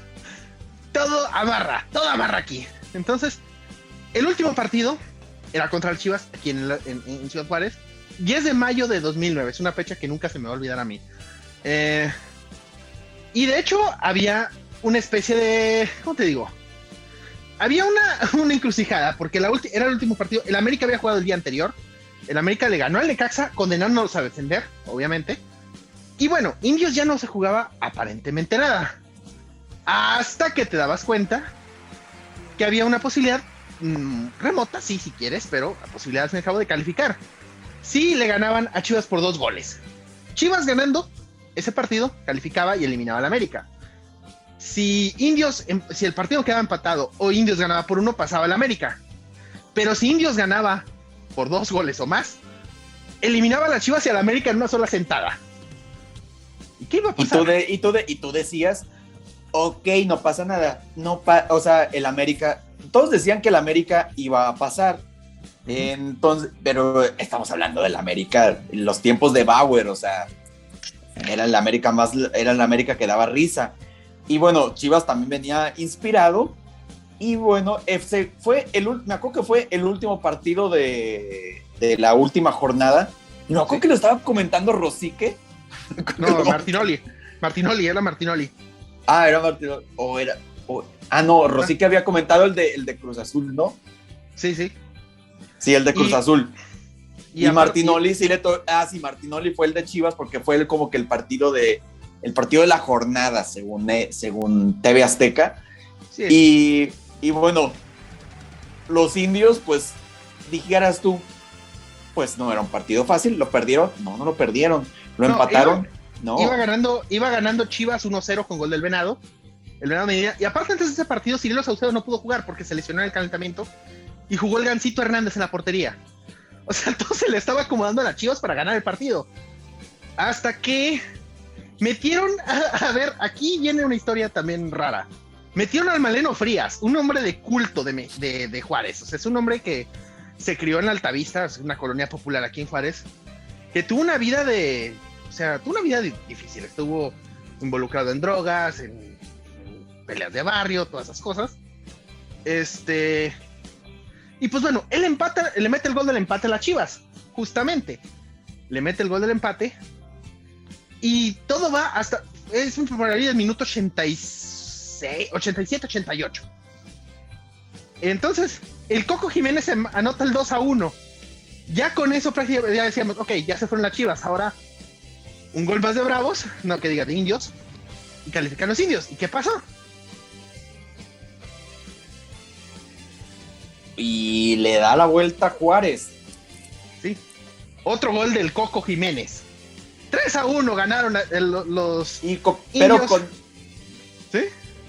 Speaker 2: todo amarra aquí. Entonces, el último partido era contra el Chivas, aquí en Ciudad Juárez, 10 de mayo de 2009, es una fecha que nunca se me va a olvidar a mí. Y de hecho había una especie de, ¿cómo te digo? Había una encrucijada, porque era el último partido, el América había jugado el día anterior, el América le ganó al Necaxa, condenándolos a defender, obviamente, y bueno, Indios ya no se jugaba aparentemente nada, hasta que te dabas cuenta que había una posibilidad remota, sí, si quieres, pero la posibilidad me acabo de calificar. Sí, le ganaban a Chivas por 2 goles. Chivas ganando ese partido calificaba y eliminaba al América. Si el partido quedaba empatado o Indios ganaba por 1, pasaba al América. Pero si Indios ganaba por 2 goles o más, eliminaba a las Chivas y al América en una sola sentada. ¿Y qué iba a pasar?
Speaker 1: Y tú decías, ok, no pasa nada. O sea, el América, todos decían que el América iba a pasar. Entonces, pero estamos hablando del América en los tiempos de Bauer, o sea, era el América que daba risa. Y bueno, Chivas también venía inspirado. Y bueno, me acuerdo que fue el último partido de la última jornada. Y me acuerdo que lo estaba comentando Rosique.
Speaker 2: No, Martinoli, era Martinoli.
Speaker 1: Ah, era Martinoli. No, Rosique había comentado el de Cruz Azul, ¿no?
Speaker 2: Sí.
Speaker 1: Sí, el de Cruz Azul. Y Martinoli Martinoli fue el de Chivas porque fue como que el partido de la jornada, según TV Azteca. Sí. Y bueno, los Indios, pues, dijeras tú, pues no era un partido fácil, ¿lo perdieron? No lo perdieron, lo empataron.
Speaker 2: Iba ganando Chivas 1-0 con gol del Venado. El Venado Medina. Y aparte, antes de ese partido, Cirilo Saucedo no pudo jugar porque se lesionó en el calentamiento y jugó el Gancito Hernández en la portería. O sea, entonces le estaba acomodando a las Chivas para ganar el partido. Hasta que metieron, a ver, aquí viene una historia también rara. Metieron al Maleno Frías, un hombre de culto de Juárez. O sea, es un hombre que se crió en la Altavista, es una colonia popular aquí en Juárez, que tuvo una vida difícil. Estuvo involucrado en drogas, en peleas de barrio, todas esas cosas. Y pues bueno, él le mete el gol del empate a las Chivas, justamente. le mete el gol del empate y todo va hasta, es un probabilidad del minuto 86, 87, 88. Entonces, el Coco Jiménez anota el 2-1. Ya con eso prácticamente ya decíamos, ok, ya se fueron las Chivas, ahora un gol más de Bravos, no que diga de Indios, y califican los Indios. ¿Y qué pasó?
Speaker 1: Y le da la vuelta a Juárez.
Speaker 2: Sí. Otro gol del Coco Jiménez. 3-1 ganaron los
Speaker 1: pero
Speaker 2: Indios.
Speaker 1: con
Speaker 2: ¿Sí?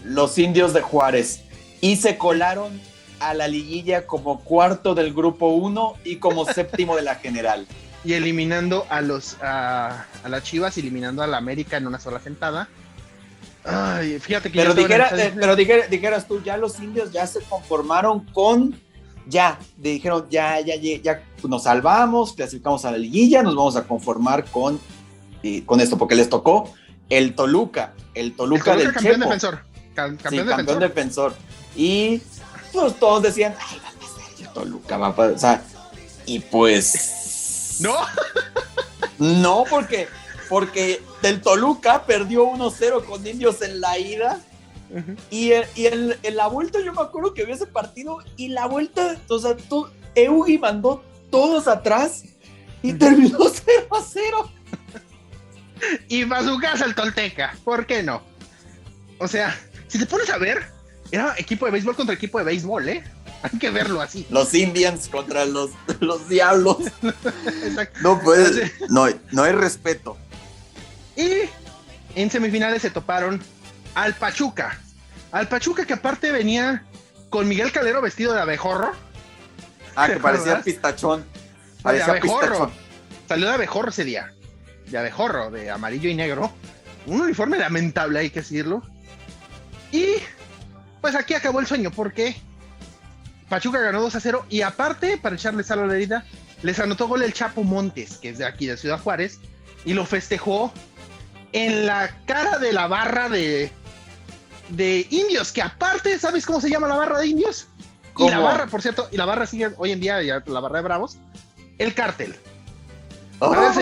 Speaker 1: los Indios de Juárez. Y se colaron a la liguilla como cuarto del grupo 1 y como séptimo de la general.
Speaker 2: Y eliminando a las Chivas, eliminando a la América en una sola sentada. Ay, fíjate que
Speaker 1: pero dijeras tú, ya los Indios ya se conformaron con... dijeron, ya nos salvamos, clasificamos a la liguilla, nos vamos a conformar con esto, porque les tocó el Toluca del
Speaker 2: campeón
Speaker 1: Chepo.
Speaker 2: Defensor.
Speaker 1: Campeón defensor. Y pues todos decían, ay, va a pasar el Toluca, va a pasar. O sea, y pues...
Speaker 2: ¡No!
Speaker 1: No, porque del Toluca perdió 1-0 con Indios en la ida. Uh-huh. Y en la vuelta yo me acuerdo que vi ese partido y la vuelta, o sea, Eugi mandó todos atrás y terminó 0-0.
Speaker 2: Y va a su casa el Tolteca, ¿por qué no? O sea, si te pones a ver, era equipo de béisbol contra equipo de béisbol, ¿eh? Hay que verlo así.
Speaker 1: Los Indians contra los Diablos.
Speaker 2: Exacto.
Speaker 1: No puede, no hay respeto.
Speaker 2: Y en semifinales se toparon al Pachuca. Al Pachuca que aparte venía con Miguel Calero vestido de abejorro.
Speaker 1: Que parecía pistachón.
Speaker 2: Parecía abejorro. Salió de abejorro ese día. De abejorro, de amarillo y negro. Un uniforme lamentable, hay que decirlo. Y pues aquí acabó el sueño porque Pachuca ganó 2-0 y aparte, para echarle sal a la herida, les anotó gol el Chapo Montes, que es de aquí de Ciudad Juárez, y lo festejó en la cara de la barra de Indios, que aparte, ¿sabes cómo se llama la barra de Indios?
Speaker 1: ¿Cómo?
Speaker 2: Y la barra, por cierto, y la barra sigue hoy en día, ya la barra de Bravos, el Cártel.
Speaker 1: Oh.
Speaker 2: A ver,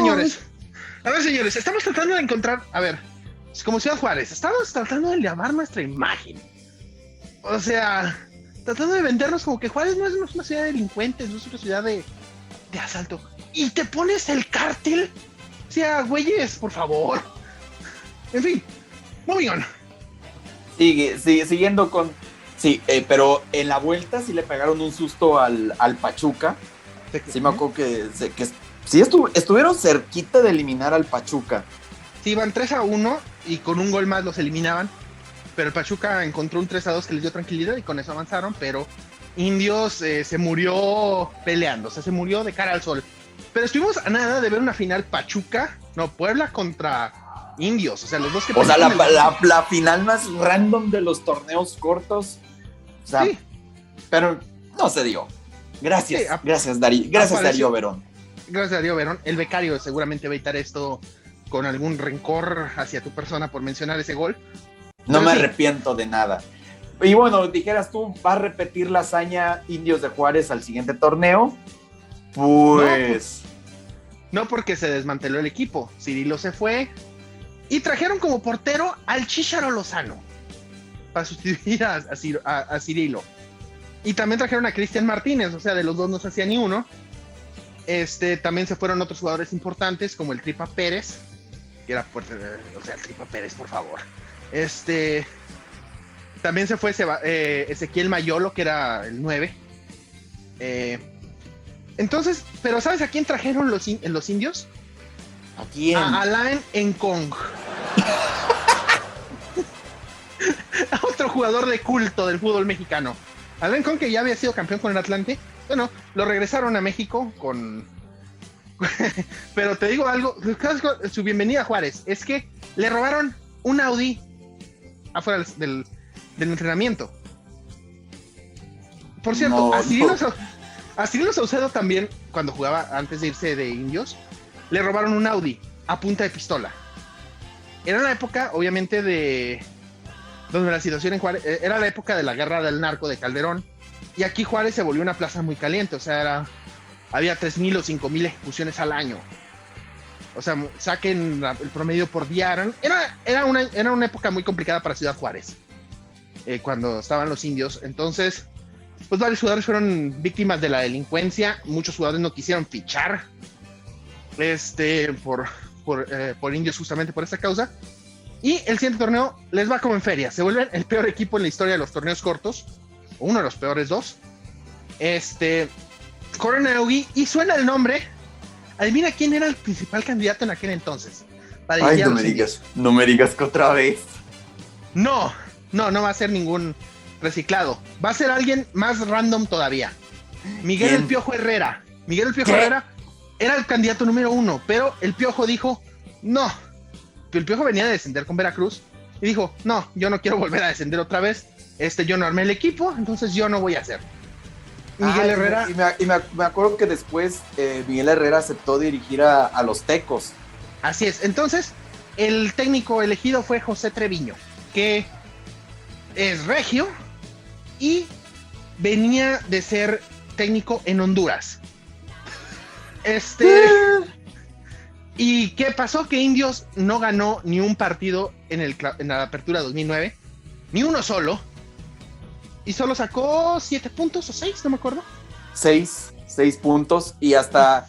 Speaker 2: señores, estamos tratando de encontrar, a ver, como Ciudad Juárez, estamos tratando de elevar nuestra imagen. O sea, tratando de vendernos como que Juárez no es una ciudad de delincuentes, no es una ciudad de asalto. Y te pones el Cártel. O sea, güeyes, por favor. En fin, moving on.
Speaker 1: Sigue siguiendo con... Sí, pero en la vuelta sí le pegaron un susto al Pachuca. Sí me acuerdo que sí estuvieron cerquita de eliminar al Pachuca.
Speaker 2: Sí, iban 3-1 y con un gol más los eliminaban. Pero el Pachuca encontró un 3-2 que les dio tranquilidad y con eso avanzaron. Pero Indios se murió peleando, o sea, se murió de cara al sol. Pero estuvimos a nada de ver una final Puebla contra Indios. O sea, los dos que...
Speaker 1: O sea, la final más random de los torneos cortos. O sea, sí. Pero no se dio. Gracias, sí, gracias Darío Verón.
Speaker 2: Gracias Darío Verón. El becario seguramente va a editar esto con algún rencor hacia tu persona por mencionar ese gol.
Speaker 1: No me arrepiento de nada. Y bueno, dijeras tú, ¿va a repetir la hazaña Indios de Juárez al siguiente torneo? Pues...
Speaker 2: No, porque se desmanteló el equipo. Cirilo se fue y trajeron como portero al Chícharo Lozano para sustituir a Cirilo. Y también trajeron a Cristian Martínez, o sea, de los dos no se hacía ni uno. También se fueron otros jugadores importantes como el Tripa Pérez, que era, o sea, el Tripa Pérez, por favor. También se fue Ezequiel Mayolo, que era el 9. Entonces, pero ¿sabes a quién trajeron los Indios?
Speaker 1: ¿A quién?
Speaker 2: A Alain Encong. Otro jugador de culto del fútbol mexicano. Alain Encong, que ya había sido campeón con el Atlante. Bueno, lo regresaron a México con... Pero te digo algo, su bienvenida a Juárez es que le robaron un Audi afuera del entrenamiento. Por cierto, a Cirilo Saucedo también, cuando jugaba antes de irse de Indios, le robaron un Audi a punta de pistola. Era la época, obviamente, donde la situación en Juárez, era la época de la guerra del narco de Calderón, y aquí Juárez se volvió una plaza muy caliente, o sea, había 3,000 o 5,000 ejecuciones al año. O sea, saquen el promedio por día. Era una época muy complicada para Ciudad Juárez, cuando estaban los indios. Entonces, pues varios jugadores fueron víctimas de la delincuencia. Muchos jugadores no quisieron fichar por indios justamente por esta causa. Y el siguiente torneo les va como en feria. Se vuelven el peor equipo en la historia de los torneos cortos. Uno de los peores dos. Corren a Ogi y suena el nombre. Adivina quién era el principal candidato en aquel entonces.
Speaker 1: Ay, no me digas que otra vez.
Speaker 2: No va a ser ningún reciclado. Va a ser alguien más random todavía. Miguel
Speaker 1: ¿Quién?
Speaker 2: El Piojo Herrera. Miguel El Piojo Herrera era el candidato número 1, pero el Piojo dijo, no. El Piojo venía de descender con Veracruz y dijo, no, yo no quiero volver a descender otra vez. Yo no armé el equipo, entonces yo no voy a hacer. Miguel Herrera.
Speaker 1: Y me acuerdo que después Miguel Herrera aceptó dirigir a los Tecos.
Speaker 2: Así es. Entonces, el técnico elegido fue José Treviño, que es regio y venía de ser técnico en Honduras. ¿Y qué pasó? Que Indios no ganó ni un partido en la apertura 2009, ni uno solo, y solo sacó 7 puntos o 6, no me acuerdo. 6
Speaker 1: puntos, y hasta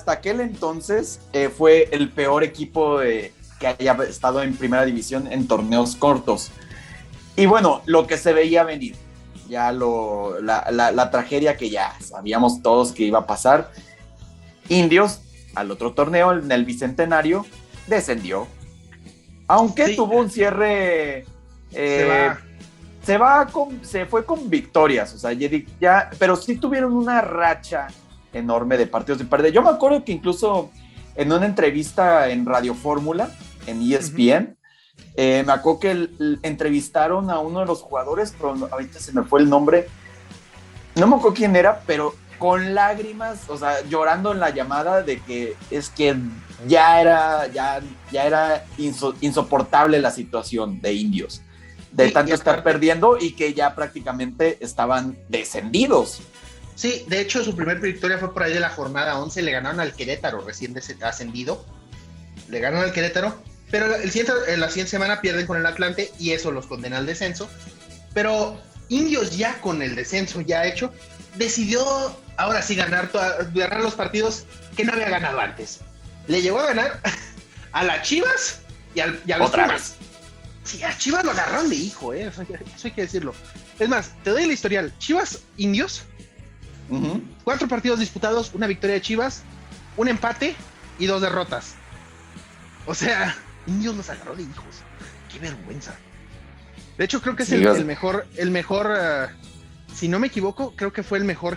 Speaker 1: aquel entonces fue el peor equipo que haya estado en primera división en torneos cortos. Y bueno, lo que se veía venir, ya la tragedia que ya sabíamos todos que iba a pasar. Indios, al otro torneo, en el Bicentenario, descendió. Aunque sí, tuvo un cierre... se fue con victorias, o sea, pero sí tuvieron una racha enorme de partidos de pérdida. Yo me acuerdo que incluso en una entrevista en Radio Fórmula, en ESPN, me acuerdo que entrevistaron a uno de los jugadores, pero ahorita se me fue el nombre, no me acuerdo quién era, pero con lágrimas, o sea, llorando en la llamada de que es que ya era insoportable la situación de Indios, de sí, tanto estar perdiendo y que ya prácticamente estaban descendidos.
Speaker 2: Sí, de hecho su primer victoria fue por ahí de la jornada 11, le ganaron al Querétaro, recién ascendido, le ganaron al Querétaro, pero la siguiente semana pierden con el Atlante y eso los condena al descenso, pero Indios ya con el descenso ya hecho, decidió ahora sí ganar los partidos que no había ganado antes. Le llegó a ganar a las Chivas y a los Pumas. Sí, a Chivas lo agarraron de hijo, eso hay que decirlo. Es más, te doy el historial. Chivas Indios, 4 partidos disputados, una victoria de Chivas, un empate y 2 derrotas. O sea, Indios los agarró de hijos. Qué vergüenza. De hecho, creo que es el mejor, si no me equivoco, creo que fue el mejor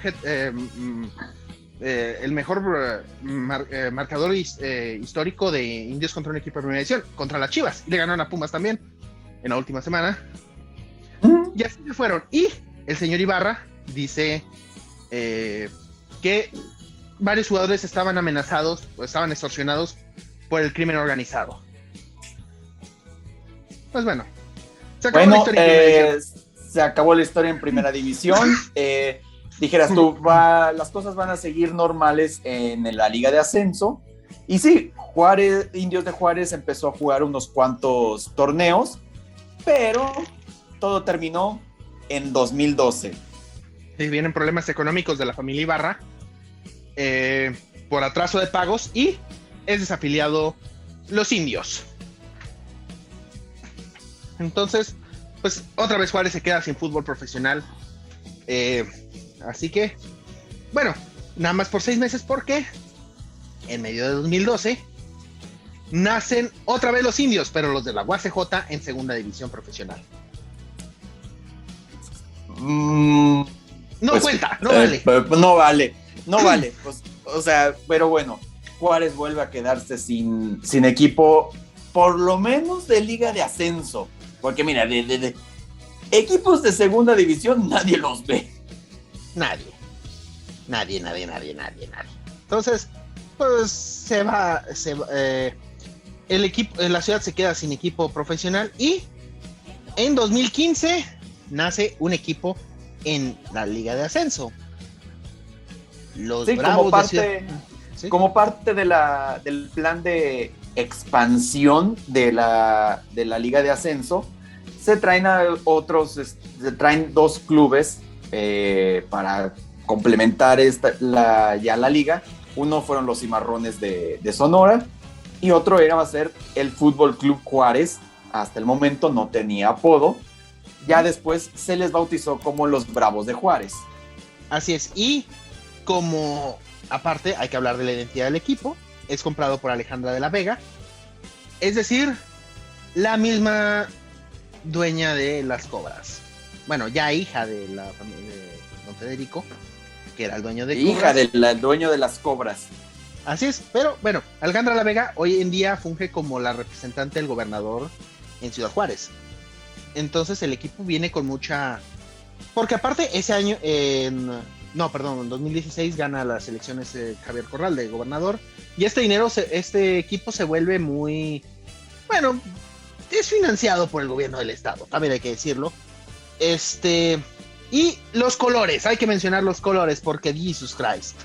Speaker 2: marcador histórico de Indios contra un equipo de primera división, contra las Chivas, y le ganaron a Pumas también en la última semana. Y así se fueron. Y el señor Ibarra dice que varios jugadores estaban amenazados o estaban extorsionados por el crimen organizado. Pues bueno, se acabó la historia en primera división.
Speaker 1: Se acabó la historia en primera división. Dijeras tú, las cosas van a seguir normales en la Liga de Ascenso. Y sí, Indios de Juárez empezó a jugar unos cuantos torneos, pero todo terminó en 2012.
Speaker 2: Sí, vienen problemas económicos de la familia Ibarra por atraso de pagos y es desafiliado los Indios. Entonces, pues otra vez Juárez se queda sin fútbol profesional. Así que, bueno, nada más por 6 meses porque en medio de 2012 nacen otra vez los Indios, pero los de la UACJ en segunda división profesional.
Speaker 1: No
Speaker 2: pues, cuenta, no vale.
Speaker 1: No vale. Pues, o sea, pero bueno, Juárez vuelve a quedarse sin equipo, por lo menos de Liga de Ascenso. Porque mira, de equipos de segunda división nadie los ve. Nadie.
Speaker 2: Entonces, pues el equipo, la ciudad se queda sin equipo profesional y en 2015 nace un equipo en la Liga de Ascenso. Los Bravos de Ciudad. ¿sí?
Speaker 1: Como parte del plan de expansión de la Liga de Ascenso, se traen se traen 2 clubes para complementar la liga. Uno fueron los Cimarrones de Sonora y otro va a ser el Fútbol Club Juárez. Hasta el momento no tenía apodo. Ya después se les bautizó como los Bravos de Juárez.
Speaker 2: Así es, y como aparte hay que hablar de la identidad del equipo, es comprado por Alejandra de la Vega, es decir, la misma dueña de las Cobras. Bueno, ya hija de la familia de don Federico, que era el dueño de Cobras.
Speaker 1: Hija del dueño de las Cobras.
Speaker 2: Así es, pero bueno, Alejandra de la Vega hoy en día funge como la representante del gobernador en Ciudad Juárez. Entonces el equipo viene con mucha... Porque aparte ese año, en 2016 gana las elecciones Javier Corral de gobernador. Y este equipo se vuelve muy... Bueno, es financiado por el gobierno del estado, también hay que decirlo. Y los colores, hay que mencionar los colores porque Jesus Christ.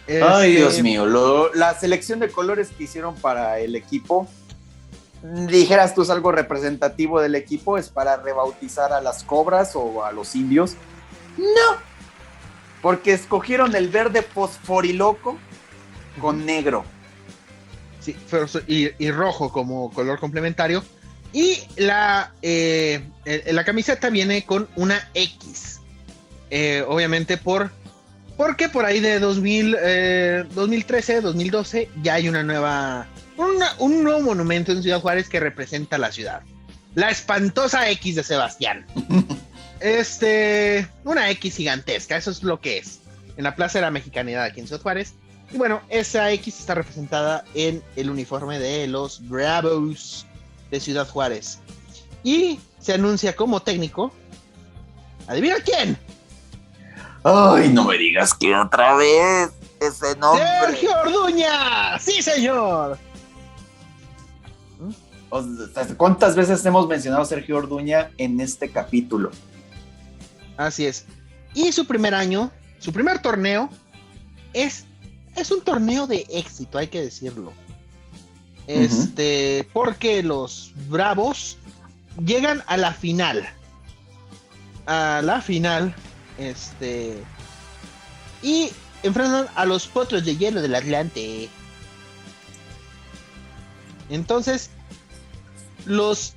Speaker 1: Ay, Dios mío, la selección de colores que hicieron para el equipo, dijeras tú, es algo representativo del equipo, es para rebautizar a las Cobras o a los indios. No, porque escogieron el verde fosforiloco con negro.
Speaker 2: Sí, y rojo como color complementario. Y la camiseta viene con una X. Obviamente porque por ahí de 2013, 2012 ya hay un nuevo monumento en Ciudad Juárez que representa la ciudad. La espantosa X de Sebastián. Una X gigantesca, eso es lo que es. En la Plaza de la Mexicanidad aquí en Ciudad Juárez. Y bueno, esa X está representada en el uniforme de los Bravos de Ciudad Juárez. Y se anuncia como técnico. ¿Adivina quién?
Speaker 1: Ay, no me digas que otra vez ese nombre.
Speaker 2: ¡Sergio Orduña! ¡Sí, señor!
Speaker 1: ¿Cuántas veces hemos mencionado a Sergio Orduña en este capítulo?
Speaker 2: Así es. Y su primer torneo, es un torneo de éxito, hay que decirlo. Porque los Bravos llegan a la final. Y enfrentan a los Potros de Hielo del Atlante. Entonces, los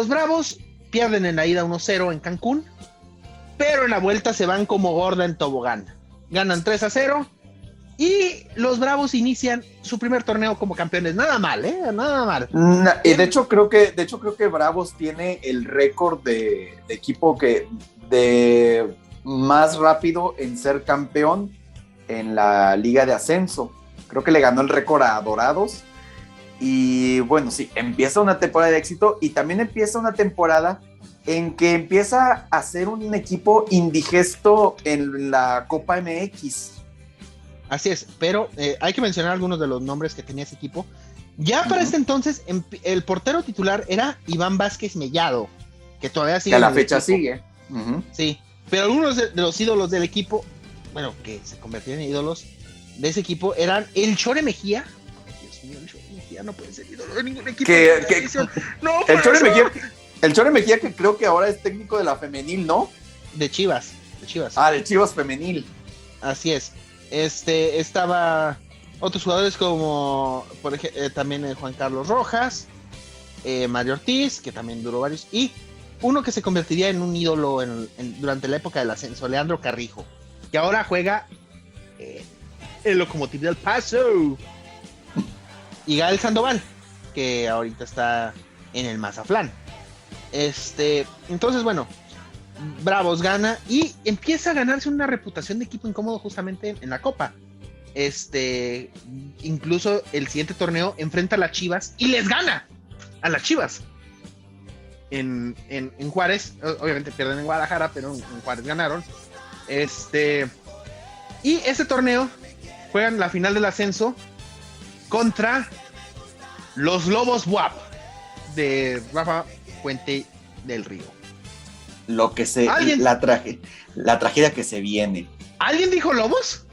Speaker 2: Bravos pierden en la ida 1-0 en Cancún, pero en la vuelta se van como gorda en tobogán. Ganan 3-0 y los Bravos inician su primer torneo como campeones. Nada mal, nada mal.
Speaker 1: Y de hecho creo que Bravos tiene el récord de equipo de más rápido en ser campeón en la Liga de Ascenso. Creo que le ganó el récord a Dorados. Y bueno, sí, empieza una temporada de éxito y también empieza una temporada en que empieza a ser un equipo indigesto en la Copa MX.
Speaker 2: Así es, pero hay que mencionar algunos de los nombres que tenía ese equipo. Ya para este entonces, el portero titular era Iván Vázquez Mellado, que todavía sigue.
Speaker 1: Que a la fecha sigue.
Speaker 2: Sí, pero algunos de los ídolos del equipo, bueno, que se convirtieron en ídolos de ese equipo, eran el Chore Mejía. Dios mío, el Chore Mejía no puede ser ídolo de ningún equipo. No,
Speaker 1: el Chore Mejía, que creo que ahora es técnico de la femenil, ¿no?
Speaker 2: De Chivas.
Speaker 1: De Chivas femenil.
Speaker 2: Así es. Estaba otros jugadores como por ejemplo, también Juan Carlos Rojas, Mario Ortiz, que también duró varios, y uno que se convertiría en un ídolo durante la época del ascenso, Leandro Carrijo, que ahora juega el Lokomotiv del Paso, y Gael Sandoval, que ahorita está en el Mazatlán. Entonces, bueno, Bravos gana y empieza a ganarse una reputación de equipo incómodo justamente en la Copa. Incluso el siguiente torneo enfrenta a las Chivas y les gana a las Chivas. En Juárez, obviamente pierden en Guadalajara, pero en Juárez ganaron. Y ese torneo juegan la final del ascenso contra los Lobos WAP de Rafa Puente del Río.
Speaker 1: La tragedia que se viene.
Speaker 2: ¿Alguien dijo Lobos?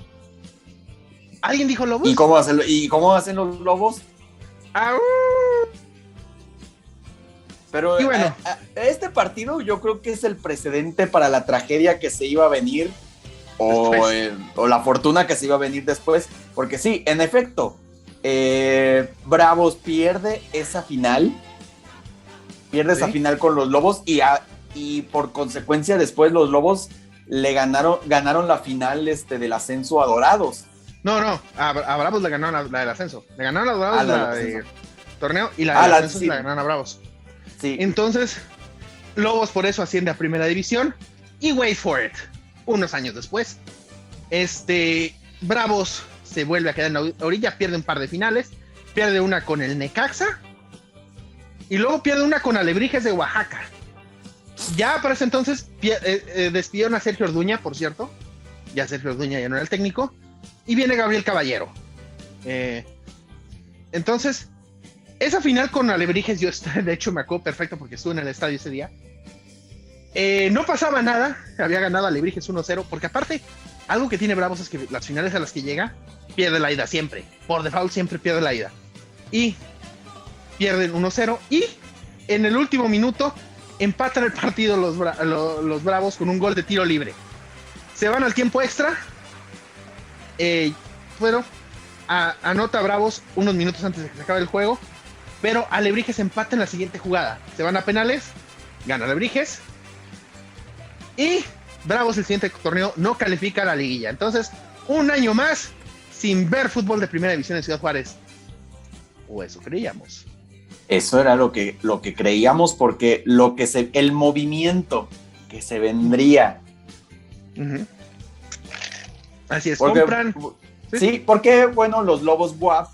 Speaker 2: ¿Alguien dijo Lobos?
Speaker 1: ¿Y cómo hacen los Lobos?
Speaker 2: ¡Au!
Speaker 1: Pero
Speaker 2: Y bueno,
Speaker 1: este partido yo creo que es el precedente para la tragedia que se iba a venir o la fortuna que se iba a venir después. Porque sí, en efecto, Bravos pierde esa final. Pierde esa final con los Lobos y por consecuencia después los Lobos le ganaron la final del ascenso a Dorados.
Speaker 2: No, a Bravos le ganaron la del ascenso. Le ganaron a Dorados la de torneo y la del ascenso sí. La ganaron a Bravos.
Speaker 1: Sí.
Speaker 2: Entonces, Lobos por eso asciende a primera división y wait for it. Unos años después, Bravos se vuelve a quedar en la orilla, pierde un par de finales, pierde una con el Necaxa y luego pierde una con Alebrijes de Oaxaca. Ya para ese entonces despidieron a Sergio Orduña, por cierto. Ya Sergio Orduña ya no era el técnico. Y viene Gabriel Caballero. Entonces, esa final con Alebrijes, yo de hecho me acuerdo perfecto porque estuve en el estadio ese día. No pasaba nada, había ganado Alebrijes 1-0, porque aparte, algo que tiene Bravos es que las finales a las que llega, pierde la ida siempre. Por default siempre pierde la ida. Y pierden 1-0 y en el último minuto empatan el partido los Bravos con un gol de tiro libre. Se van al tiempo extra. Anota Bravos unos minutos antes de que se acabe el juego, pero Alebrijes empata en la siguiente jugada. Se van a penales, gana Alebrijes y Bravos el siguiente torneo no califica a la liguilla. Entonces, un año más sin ver fútbol de primera división en Ciudad Juárez. O eso creíamos.
Speaker 1: Eso era lo que creíamos, porque el movimiento que se vendría.
Speaker 2: Uh-huh. Así es,
Speaker 1: porque,
Speaker 2: compran.
Speaker 1: Sí, porque bueno, los Lobos BUAP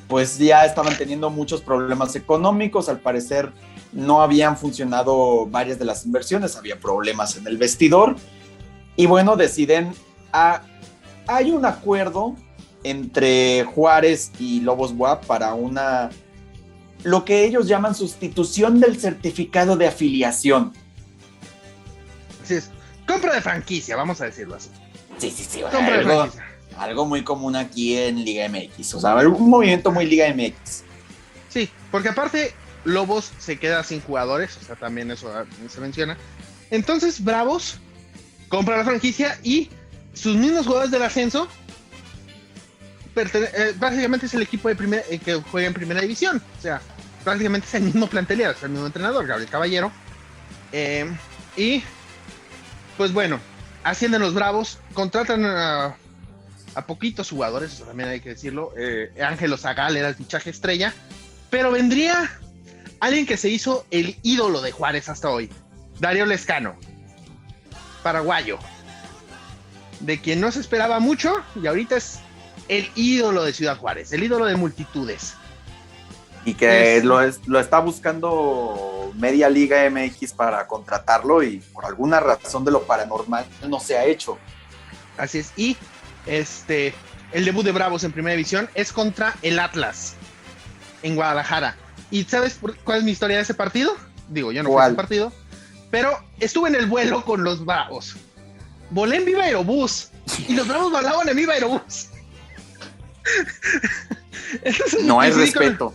Speaker 1: pues ya estaban teniendo muchos problemas económicos. Al parecer no habían funcionado varias de las inversiones, había problemas en el vestidor y bueno, deciden hay un acuerdo entre Juárez y Lobos BUAP para lo que ellos llaman sustitución del certificado de afiliación.
Speaker 2: Así es, compra de franquicia, vamos a decirlo así.
Speaker 1: Sí, compra de franquicia. Algo muy común aquí en Liga MX, o sea, un movimiento muy Liga MX.
Speaker 2: Sí, porque aparte Lobos se queda sin jugadores, o sea, también eso se menciona. Entonces Bravos compra la franquicia y sus mismos jugadores del ascenso básicamente es el equipo de que juega en primera división. O sea, prácticamente es el mismo plantel, es el mismo entrenador, Gabriel Caballero. Y pues bueno, ascienden los Bravos, contratan a poquitos jugadores, eso también hay que decirlo. Ángelo Zagal era el fichaje estrella, pero vendría alguien que se hizo el ídolo de Juárez hasta hoy, Darío Lescano, paraguayo, de quien no se esperaba mucho y ahorita es el ídolo de Ciudad Juárez, el ídolo de multitudes.
Speaker 1: Y que lo está buscando Media Liga MX para contratarlo y por alguna razón de lo paranormal no se ha hecho.
Speaker 2: Así es, y el debut de Bravos en primera división es contra el Atlas en Guadalajara. ¿Y sabes cuál es mi historia de ese partido? Digo, yo no fui a ese partido, pero estuve en el vuelo con los Bravos. Volé en Viva Aerobús y los Bravos volaban en Viva Aerobús. Entonces,
Speaker 1: no hay respeto.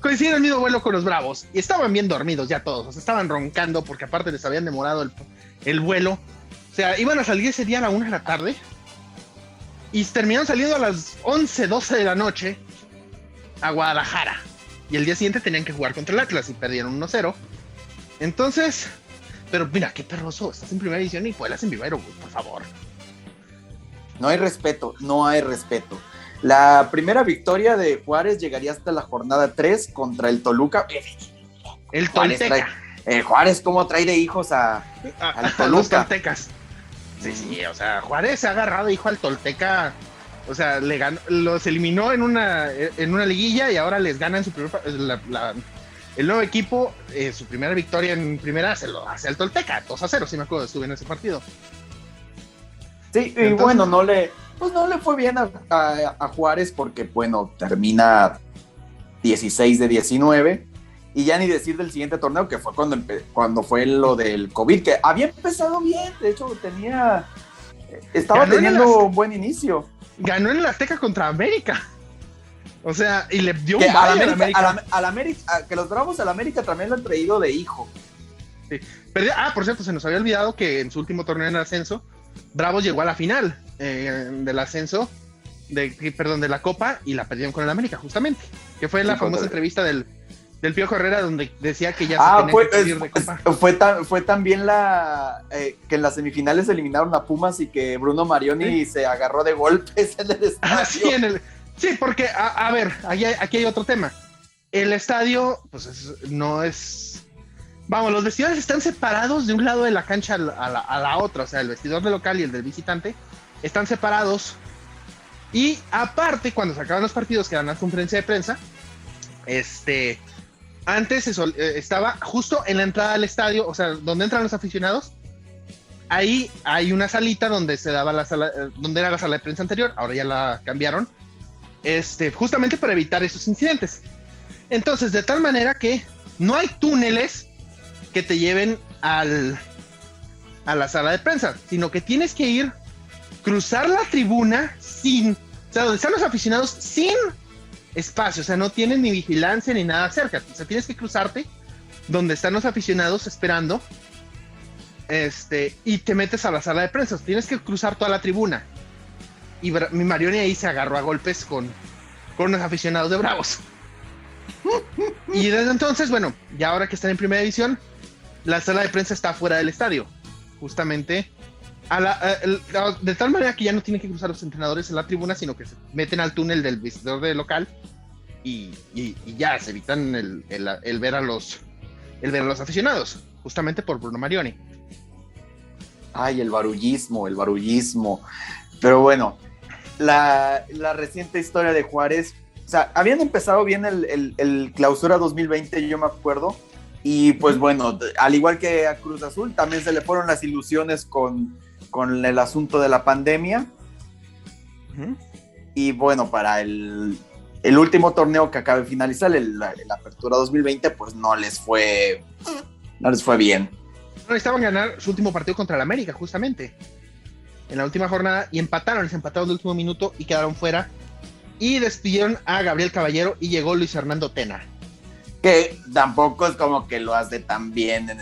Speaker 2: Coincidí en el mismo vuelo con los Bravos y estaban bien dormidos ya todos, o sea, estaban roncando porque aparte les habían demorado el vuelo. O sea, iban a salir ese día a la 1 de la tarde y terminaron saliendo a las 11, 12 de la noche a Guadalajara. Y el día siguiente tenían que jugar contra el Atlas y perdieron 1-0. Entonces, pero mira, qué perroso, estás en primera división y vuelas en Viva Aerobús, por favor.
Speaker 1: No hay respeto. La primera victoria de Juárez llegaría hasta la jornada 3 contra el Toluca.
Speaker 2: El Tolteca.
Speaker 1: Juárez, ¿cómo trae de hijos al Toluca?
Speaker 2: Los Toltecas. Sí, o sea, Juárez se ha agarrado hijo al Tolteca. O sea, los eliminó en una liguilla y ahora les gana en su el nuevo equipo, su primera victoria en primera se lo hace al Tolteca, 2-0, si me acuerdo, estuve en ese partido.
Speaker 1: Sí, y bueno, no le fue bien a Juárez porque, bueno, termina 16 de 19 y ya ni decir del siguiente torneo que fue cuando fue lo del COVID, que había empezado bien, de hecho estaba teniendo un buen inicio.
Speaker 2: ganó en el Azteca contra América. O sea, y le dio
Speaker 1: Que
Speaker 2: un baile a la América.
Speaker 1: Que los Bravos al América también lo han traído de hijo.
Speaker 2: Sí. Por cierto, se nos había olvidado que en su último torneo en el ascenso, Bravos llegó a la final del ascenso, de la Copa, y la perdieron con el América, justamente. Que fue la famosa entrevista del Piojo Herrera, donde decía que ya se tenía que salir de Copa.
Speaker 1: Fue también que en las semifinales eliminaron a Pumas y que Bruno Marioni se agarró de golpes en el estadio.
Speaker 2: Sí, porque, a ver, aquí hay otro tema. El estadio, pues no es... Vamos, los vestidores están separados de un lado de la cancha a la otra. O sea, el vestidor del local y el del visitante están separados. Y aparte, cuando se acaban los partidos, que dan la conferencia de prensa, antes estaba justo en la entrada del estadio, o sea, donde entran los aficionados. Ahí hay una salita donde se daba donde era la sala de prensa anterior. Ahora ya la cambiaron. Justamente para evitar esos incidentes. Entonces, de tal manera que no hay túneles que te lleven a la sala de prensa, sino que tienes que cruzar la tribuna o sea, donde están los aficionados sin espacio, o sea, no tienes ni vigilancia ni nada cerca, o sea, tienes que cruzarte donde están los aficionados esperando, y te metes a la sala de prensa, tienes que cruzar toda la tribuna, y mi Marioni ahí se agarró a golpes con los aficionados de Bravos. Y desde entonces, bueno, ya ahora que están en primera división, la sala de prensa está fuera del estadio, justamente de tal manera que ya no tienen que cruzar los entrenadores en la tribuna, sino que se meten al túnel del vestidor del local y ya se evitan el ver a los aficionados, justamente por Bruno Marioni.
Speaker 1: Ay, el barullismo. Pero bueno, la reciente historia de Juárez, o sea, habían empezado bien el clausura 2020, yo me acuerdo. Y pues bueno, al igual que a Cruz Azul, también se le fueron las ilusiones con el asunto de la pandemia. Uh-huh. Y bueno, para el último torneo que acaba de finalizar, la apertura 2020, pues no les fue bien.
Speaker 2: No, necesitaban ganar su último partido contra el América, justamente. En la última jornada, y les empataron de último minuto y quedaron fuera. Y despidieron a Gabriel Caballero y llegó Luis Fernando Tena.
Speaker 1: Que tampoco es como que lo hace tan bien en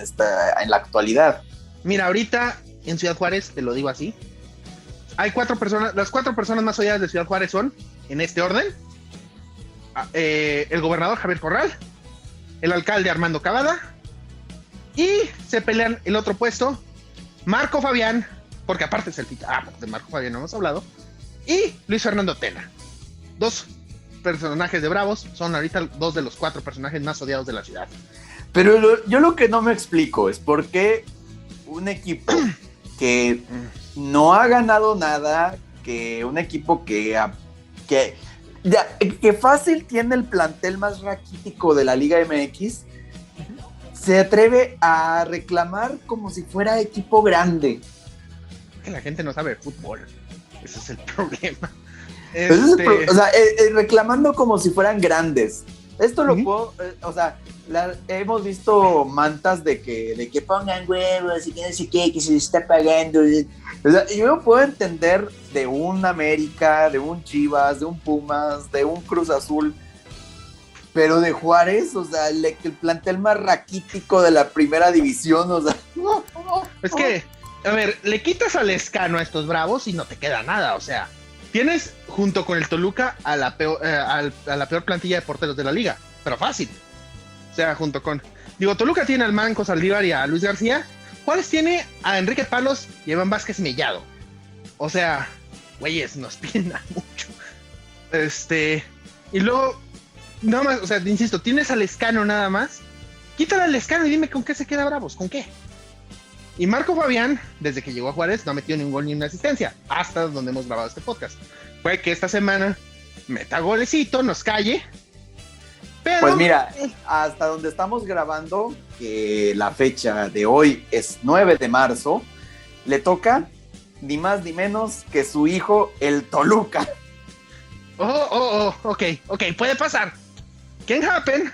Speaker 1: la actualidad.
Speaker 2: Mira, ahorita en Ciudad Juárez, te lo digo así, hay 4 personas, las 4 personas más odiadas de Ciudad Juárez son, en este orden, el gobernador Javier Corral, el alcalde Armando Cavada, y se pelean el otro puesto, Marco Fabián, porque aparte es de Marco Fabián no hemos hablado, y Luis Fernando Tena. 2 personajes de Bravos son ahorita 2 de los 4 personajes más odiados de la ciudad.
Speaker 1: Pero yo lo que no me explico es por qué un equipo que no ha ganado nada, que un equipo que fácil tiene el plantel más raquítico de la Liga MX, se atreve a reclamar como si fuera equipo grande.
Speaker 2: Que la gente no sabe fútbol, ese es el problema.
Speaker 1: O sea, reclamando como si fueran grandes. Esto lo puedo, o sea, hemos visto mantas de que pongan huevos y que no sé qué, que se les está pagando. O sea, yo no puedo entender de un América, de un Chivas, de un Pumas, de un Cruz Azul, pero de Juárez, o sea, el plantel más raquítico de la primera división, o sea.
Speaker 2: Es que, a ver, le quitas al Lescano a estos Bravos y no te queda nada, o sea. Tienes, junto con el Toluca, a la peor plantilla de porteros de la liga, pero fácil. O sea, junto con... Toluca tiene al Manco Saldívar y a Luis García. Juárez tiene a Enrique Palos y a Iván Vázquez Mellado. O sea, güeyes, nos piden mucho. Y luego, nada más, o sea, insisto, tienes al Lescano nada más. Quítale al Lescano y dime con qué se queda Bravos, ¿con qué? Y Marco Fabián, desde que llegó a Juárez, no ha metido ningún gol ni una asistencia, hasta donde hemos grabado este podcast. Puede que esta semana meta golecito, nos calle. Pero...
Speaker 1: Pues mira, hasta donde estamos grabando, que la fecha de hoy es 9 de marzo, le toca ni más ni menos que su hijo, el Toluca.
Speaker 2: Ok, puede pasar. Can happen.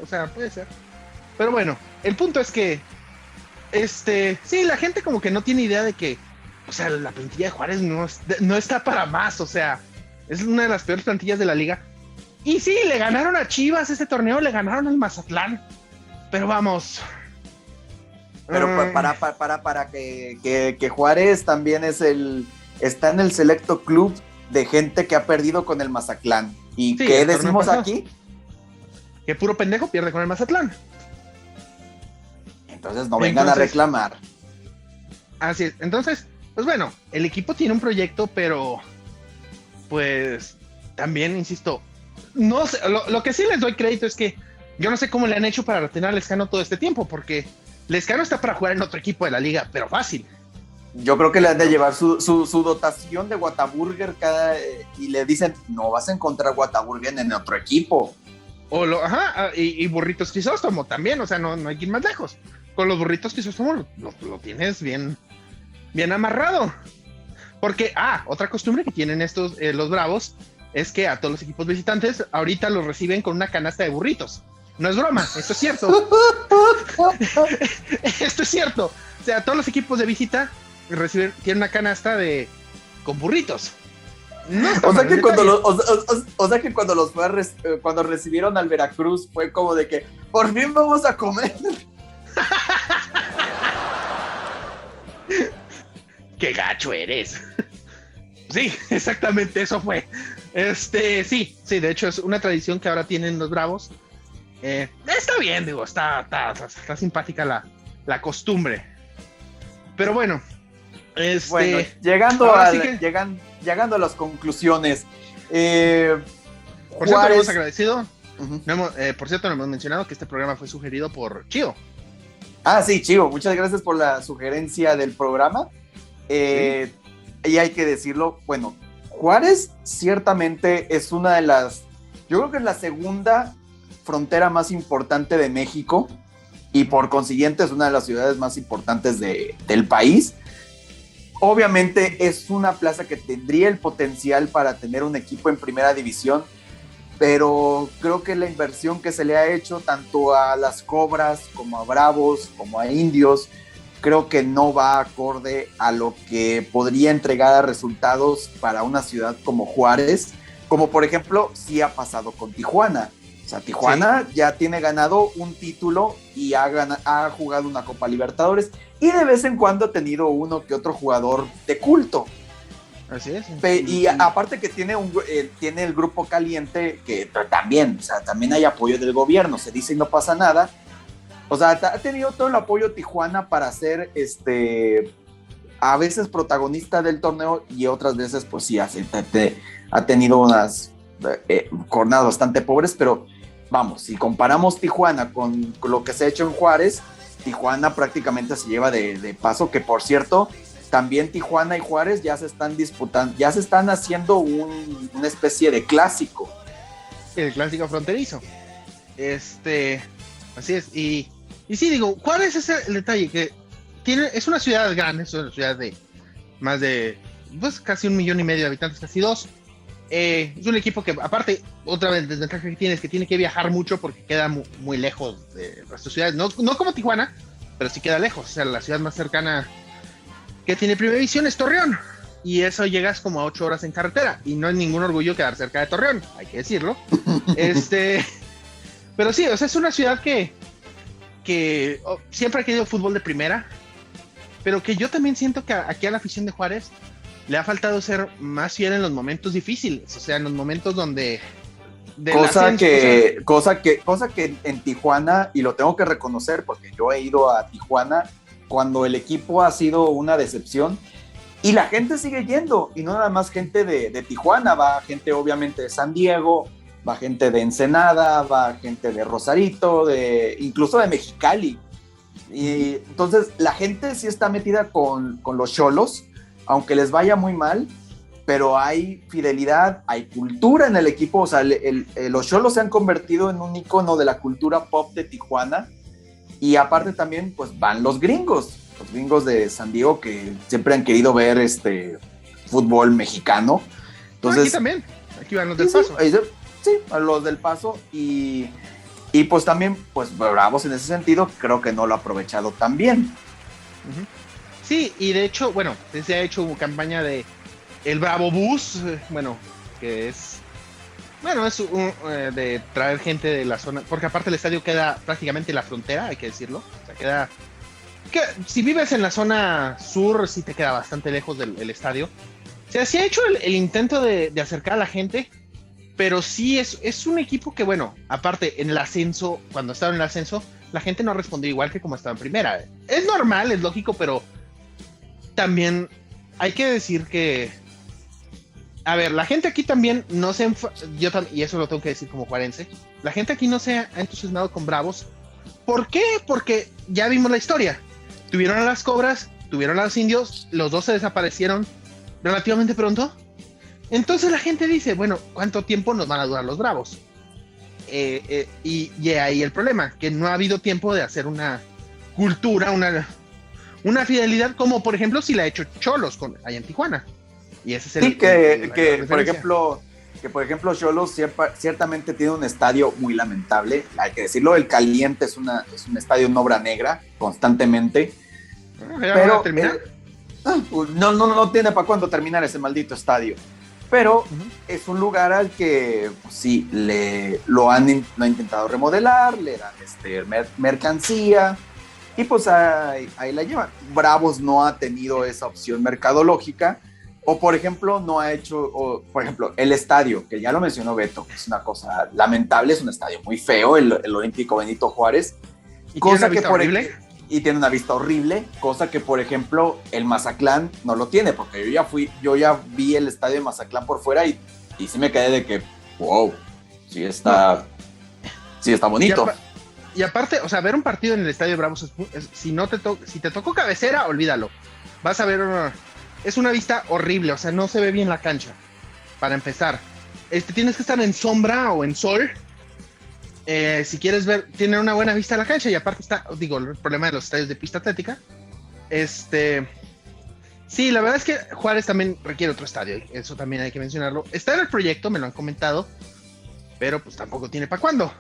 Speaker 2: O sea, puede ser. Pero bueno, el punto es que sí, la gente como que no tiene idea de que o sea, la plantilla de Juárez no está para más, o sea, es una de las peores plantillas de la liga. Y sí, le ganaron a Chivas ese torneo, le ganaron al Mazatlán, pero vamos.
Speaker 1: Pero para que Juárez también está en el selecto club de gente que ha perdido con el Mazatlán. ¿Y sí, qué decimos aquí?
Speaker 2: Que puro pendejo pierde con el Mazatlán.
Speaker 1: Entonces no vengan a reclamar.
Speaker 2: Así es. Entonces, pues bueno, el equipo tiene un proyecto, pero pues también, insisto, no sé, lo que sí les doy crédito es que yo no sé cómo le han hecho para retener a Lescano todo este tiempo, porque Lescano está para jugar en otro equipo de la liga, pero fácil.
Speaker 1: Yo creo que le han de llevar su dotación de Whataburger y le dicen, no vas a encontrar Whataburger en otro equipo.
Speaker 2: Y burritos Crisóstomo también, o sea, no hay que ir más lejos. Con los burritos Crisóstomo lo tienes bien amarrado. Porque, otra costumbre que tienen los Bravos es que a todos los equipos visitantes ahorita los reciben con una canasta de burritos. No es broma, esto es cierto. Esto es cierto. O sea, todos los equipos de visita tienen una canasta con burritos. No,
Speaker 1: o sea que cuando cuando recibieron al Veracruz fue como de que por fin vamos a comer.
Speaker 2: ¡Qué gacho eres! Sí, exactamente, eso fue. Sí, de hecho es una tradición que ahora tienen los Bravos. Está bien, digo, está simpática la costumbre. Pero bueno,
Speaker 1: bueno, llegando a las conclusiones.
Speaker 2: Por cierto, hemos agradecido. Por cierto, no hemos mencionado que este programa fue sugerido por Chío.
Speaker 1: Sí, Chío, muchas gracias por la sugerencia del programa. Sí. Y hay que decirlo, bueno, Juárez ciertamente es una de las, yo creo que es la segunda frontera más importante de México y por consiguiente es una de las ciudades más importantes del país. Obviamente es una plaza que tendría el potencial para tener un equipo en primera división, pero creo que la inversión que se le ha hecho tanto a las Cobras como a Bravos como a Indios, creo que no va acorde a lo que podría entregar a resultados para una ciudad como Juárez, como por ejemplo sí ha pasado con Tijuana. O sea, Tijuana ya tiene ganado un título y ha jugado una Copa Libertadores y de vez en cuando ha tenido uno que otro jugador de culto.
Speaker 2: Así es.
Speaker 1: Y aparte que tiene el grupo caliente que también, o sea, también hay apoyo del gobierno, se dice y no pasa nada. O sea, ha tenido todo el apoyo Tijuana para ser a veces protagonista del torneo y otras veces pues sí, ha tenido unas jornadas bastante pobres, pero vamos, si comparamos Tijuana con lo que se ha hecho en Juárez, Tijuana prácticamente se lleva de paso, que por cierto, también Tijuana y Juárez ya se están disputando, ya se están haciendo una especie de clásico.
Speaker 2: El clásico fronterizo. Así es, y sí, digo, ¿cuál es el detalle? Que es una ciudad grande, es una ciudad de más de, pues, casi 1,5 millones de habitantes, casi 2. Es un equipo que, aparte, otra vez, desventaja que tiene es que tiene que viajar mucho porque queda muy lejos de nuestras ciudades, no como Tijuana, pero sí queda lejos. O sea, la ciudad más cercana que tiene primera división es Torreón, y eso llegas como a 8 horas en carretera, y no es ningún orgullo quedar cerca de Torreón, hay que decirlo. Pero sí, o sea, es una ciudad que siempre ha querido fútbol de primera, pero que yo también siento que aquí a la afición de Juárez le ha faltado ser más fiel en los momentos difíciles, o sea, en los momentos donde...
Speaker 1: Cosa que en Tijuana, y lo tengo que reconocer porque yo he ido a Tijuana cuando el equipo ha sido una decepción y la gente sigue yendo, y no nada más gente de Tijuana, va gente obviamente de San Diego, va gente de Ensenada, va gente de Rosarito, incluso de Mexicali. Y entonces la gente sí está metida con los Xolos, aunque les vaya muy mal, pero hay fidelidad, hay cultura en el equipo. O sea, los Xolos se han convertido en un icono de la cultura pop de Tijuana, y aparte también pues van los gringos de San Diego que siempre han querido ver fútbol mexicano. Entonces,
Speaker 2: aquí también, aquí van los del Paso.
Speaker 1: Sí, a los del Paso, y pues también, pues Bravos en ese sentido, creo que no lo ha aprovechado tan bien.
Speaker 2: Sí, y de hecho, bueno, se ha hecho campaña de el Bravo Bus, bueno, que es, bueno, de traer gente de la zona, porque aparte el estadio queda prácticamente en la frontera, hay que decirlo, o sea, si vives en la zona sur, sí te queda bastante lejos del estadio. O sea, sí ha hecho el intento de acercar a la gente, pero sí es un equipo que, bueno, aparte en el ascenso, cuando estaba en el ascenso, la gente no respondió igual que como estaba en primera. Es normal, es lógico, pero también hay que decir que, a ver, la gente aquí también no se y eso lo tengo que decir como juarense, la gente aquí no se ha entusiasmado con Bravos. ¿Por qué? Porque ya vimos la historia. Tuvieron a las Cobras, tuvieron a los Indios, los dos se desaparecieron relativamente pronto. Entonces la gente dice, bueno, ¿cuánto tiempo nos van a durar los Bravos? Y ahí el problema, que no ha habido tiempo de hacer una cultura, una fidelidad, como por ejemplo si la ha hecho Cholos allá en Tijuana. Y ese es
Speaker 1: sí, que por ejemplo Xolos ciertamente tiene un estadio muy lamentable, hay que decirlo, el Caliente es un estadio en obra negra constantemente, pero no tiene para cuándo terminar ese maldito estadio, pero es un lugar al que pues, sí, lo han intentado remodelar, le dan mercancía, y pues ahí la llevan. Bravos no ha tenido esa opción mercadológica, o por ejemplo no ha hecho, por ejemplo el estadio, que ya lo mencionó Beto, que es una cosa lamentable, es un estadio muy feo, el Olímpico Benito Juárez,
Speaker 2: ¿Y cosa que por horrible?
Speaker 1: Y tiene una vista horrible, cosa que por ejemplo el Mazatlán no lo tiene, porque yo ya vi el estadio de Mazatlán por fuera y sí me quedé de que wow, sí está bonito.
Speaker 2: Y aparte, o sea, ver un partido en el Estadio Bravos si te tocó cabecera, olvídalo. Vas a ver es una vista horrible, o sea, no se ve bien la cancha. Para empezar, tienes que estar en sombra o en sol. Si quieres tiene una buena vista la cancha, y aparte el problema de los estadios de pista atlética. Sí, la verdad es que Juárez también requiere otro estadio, eso también hay que mencionarlo. Está en el proyecto, me lo han comentado, pero pues tampoco tiene para cuándo.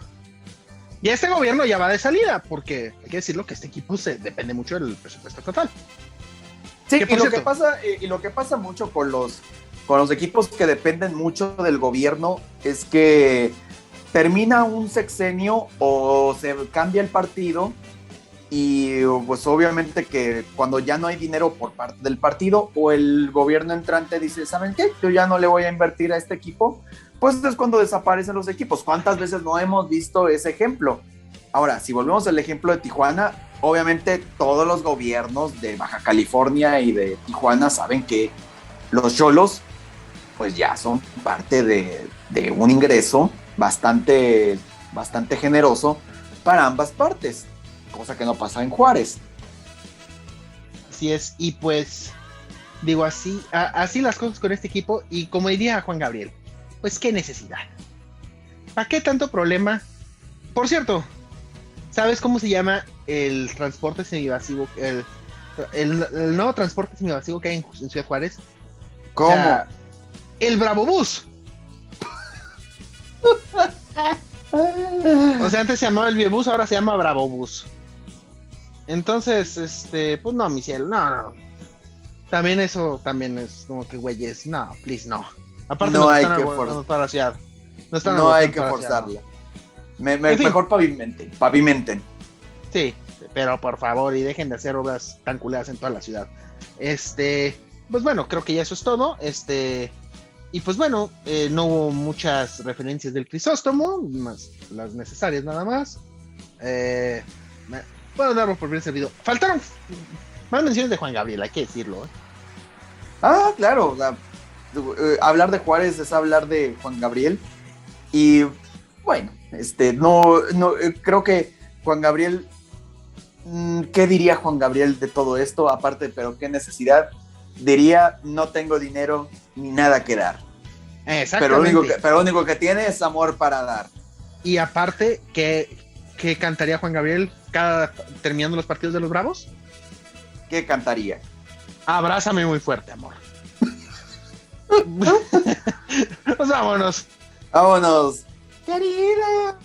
Speaker 2: Y este gobierno ya va de salida, porque hay que decirlo que este equipo depende mucho del presupuesto total.
Speaker 1: Sí, y lo que pasa mucho con los equipos que dependen mucho del gobierno es que termina un sexenio o se cambia el partido y pues obviamente que cuando ya no hay dinero por parte del partido o el gobierno entrante dice, ¿saben qué? Yo ya no le voy a invertir a este equipo, pues es cuando desaparecen los equipos. ¿Cuántas veces no hemos visto ese ejemplo? Ahora, si volvemos al ejemplo de Tijuana, obviamente todos los gobiernos de Baja California y de Tijuana saben que los Xolos pues ya son parte de un ingreso bastante generoso para ambas partes, cosa que no pasa en Juárez.
Speaker 2: Así es, y pues digo así las cosas con este equipo, y como diría Juan Gabriel, pues qué necesidad, ¿para qué tanto problema? Por cierto, ¿sabes cómo se llama el transporte semivasivo, el nuevo transporte semivasivo que hay en Ciudad Juárez?
Speaker 1: ¿Cómo? O sea,
Speaker 2: el Bravo Bus. O sea, antes se llamaba el Viebus, ahora se llama Bravo Bus. Entonces, pues no, mi cielo, no. También eso también es como que güeyes, no, please, no. Aparte
Speaker 1: no hay que forzar
Speaker 2: la ciudad.
Speaker 1: No hay que forzarla. Mejor pavimenten.
Speaker 2: Sí, pero por favor, y dejen de hacer obras tan culeras en toda la ciudad. Pues bueno, creo que ya eso es todo. Y pues bueno, no hubo muchas referencias del Crisóstomo, más las necesarias nada más. Puedo darlo por bien servido. Faltaron más menciones de Juan Gabriel, hay que decirlo.
Speaker 1: Ah, claro. Hablar de Juárez es hablar de Juan Gabriel. Y bueno, no creo que Juan Gabriel, ¿qué diría Juan Gabriel de todo esto? Aparte, pero qué necesidad. Diría, no tengo dinero ni nada que dar.
Speaker 2: Exactamente.
Speaker 1: Pero lo único que tiene es amor para dar.
Speaker 2: Y aparte, ¿qué cantaría Juan Gabriel terminando los partidos de los Bravos?
Speaker 1: ¿Qué cantaría?
Speaker 2: Abrázame muy fuerte, amor. Pues vámonos.
Speaker 1: Vámonos. Querida.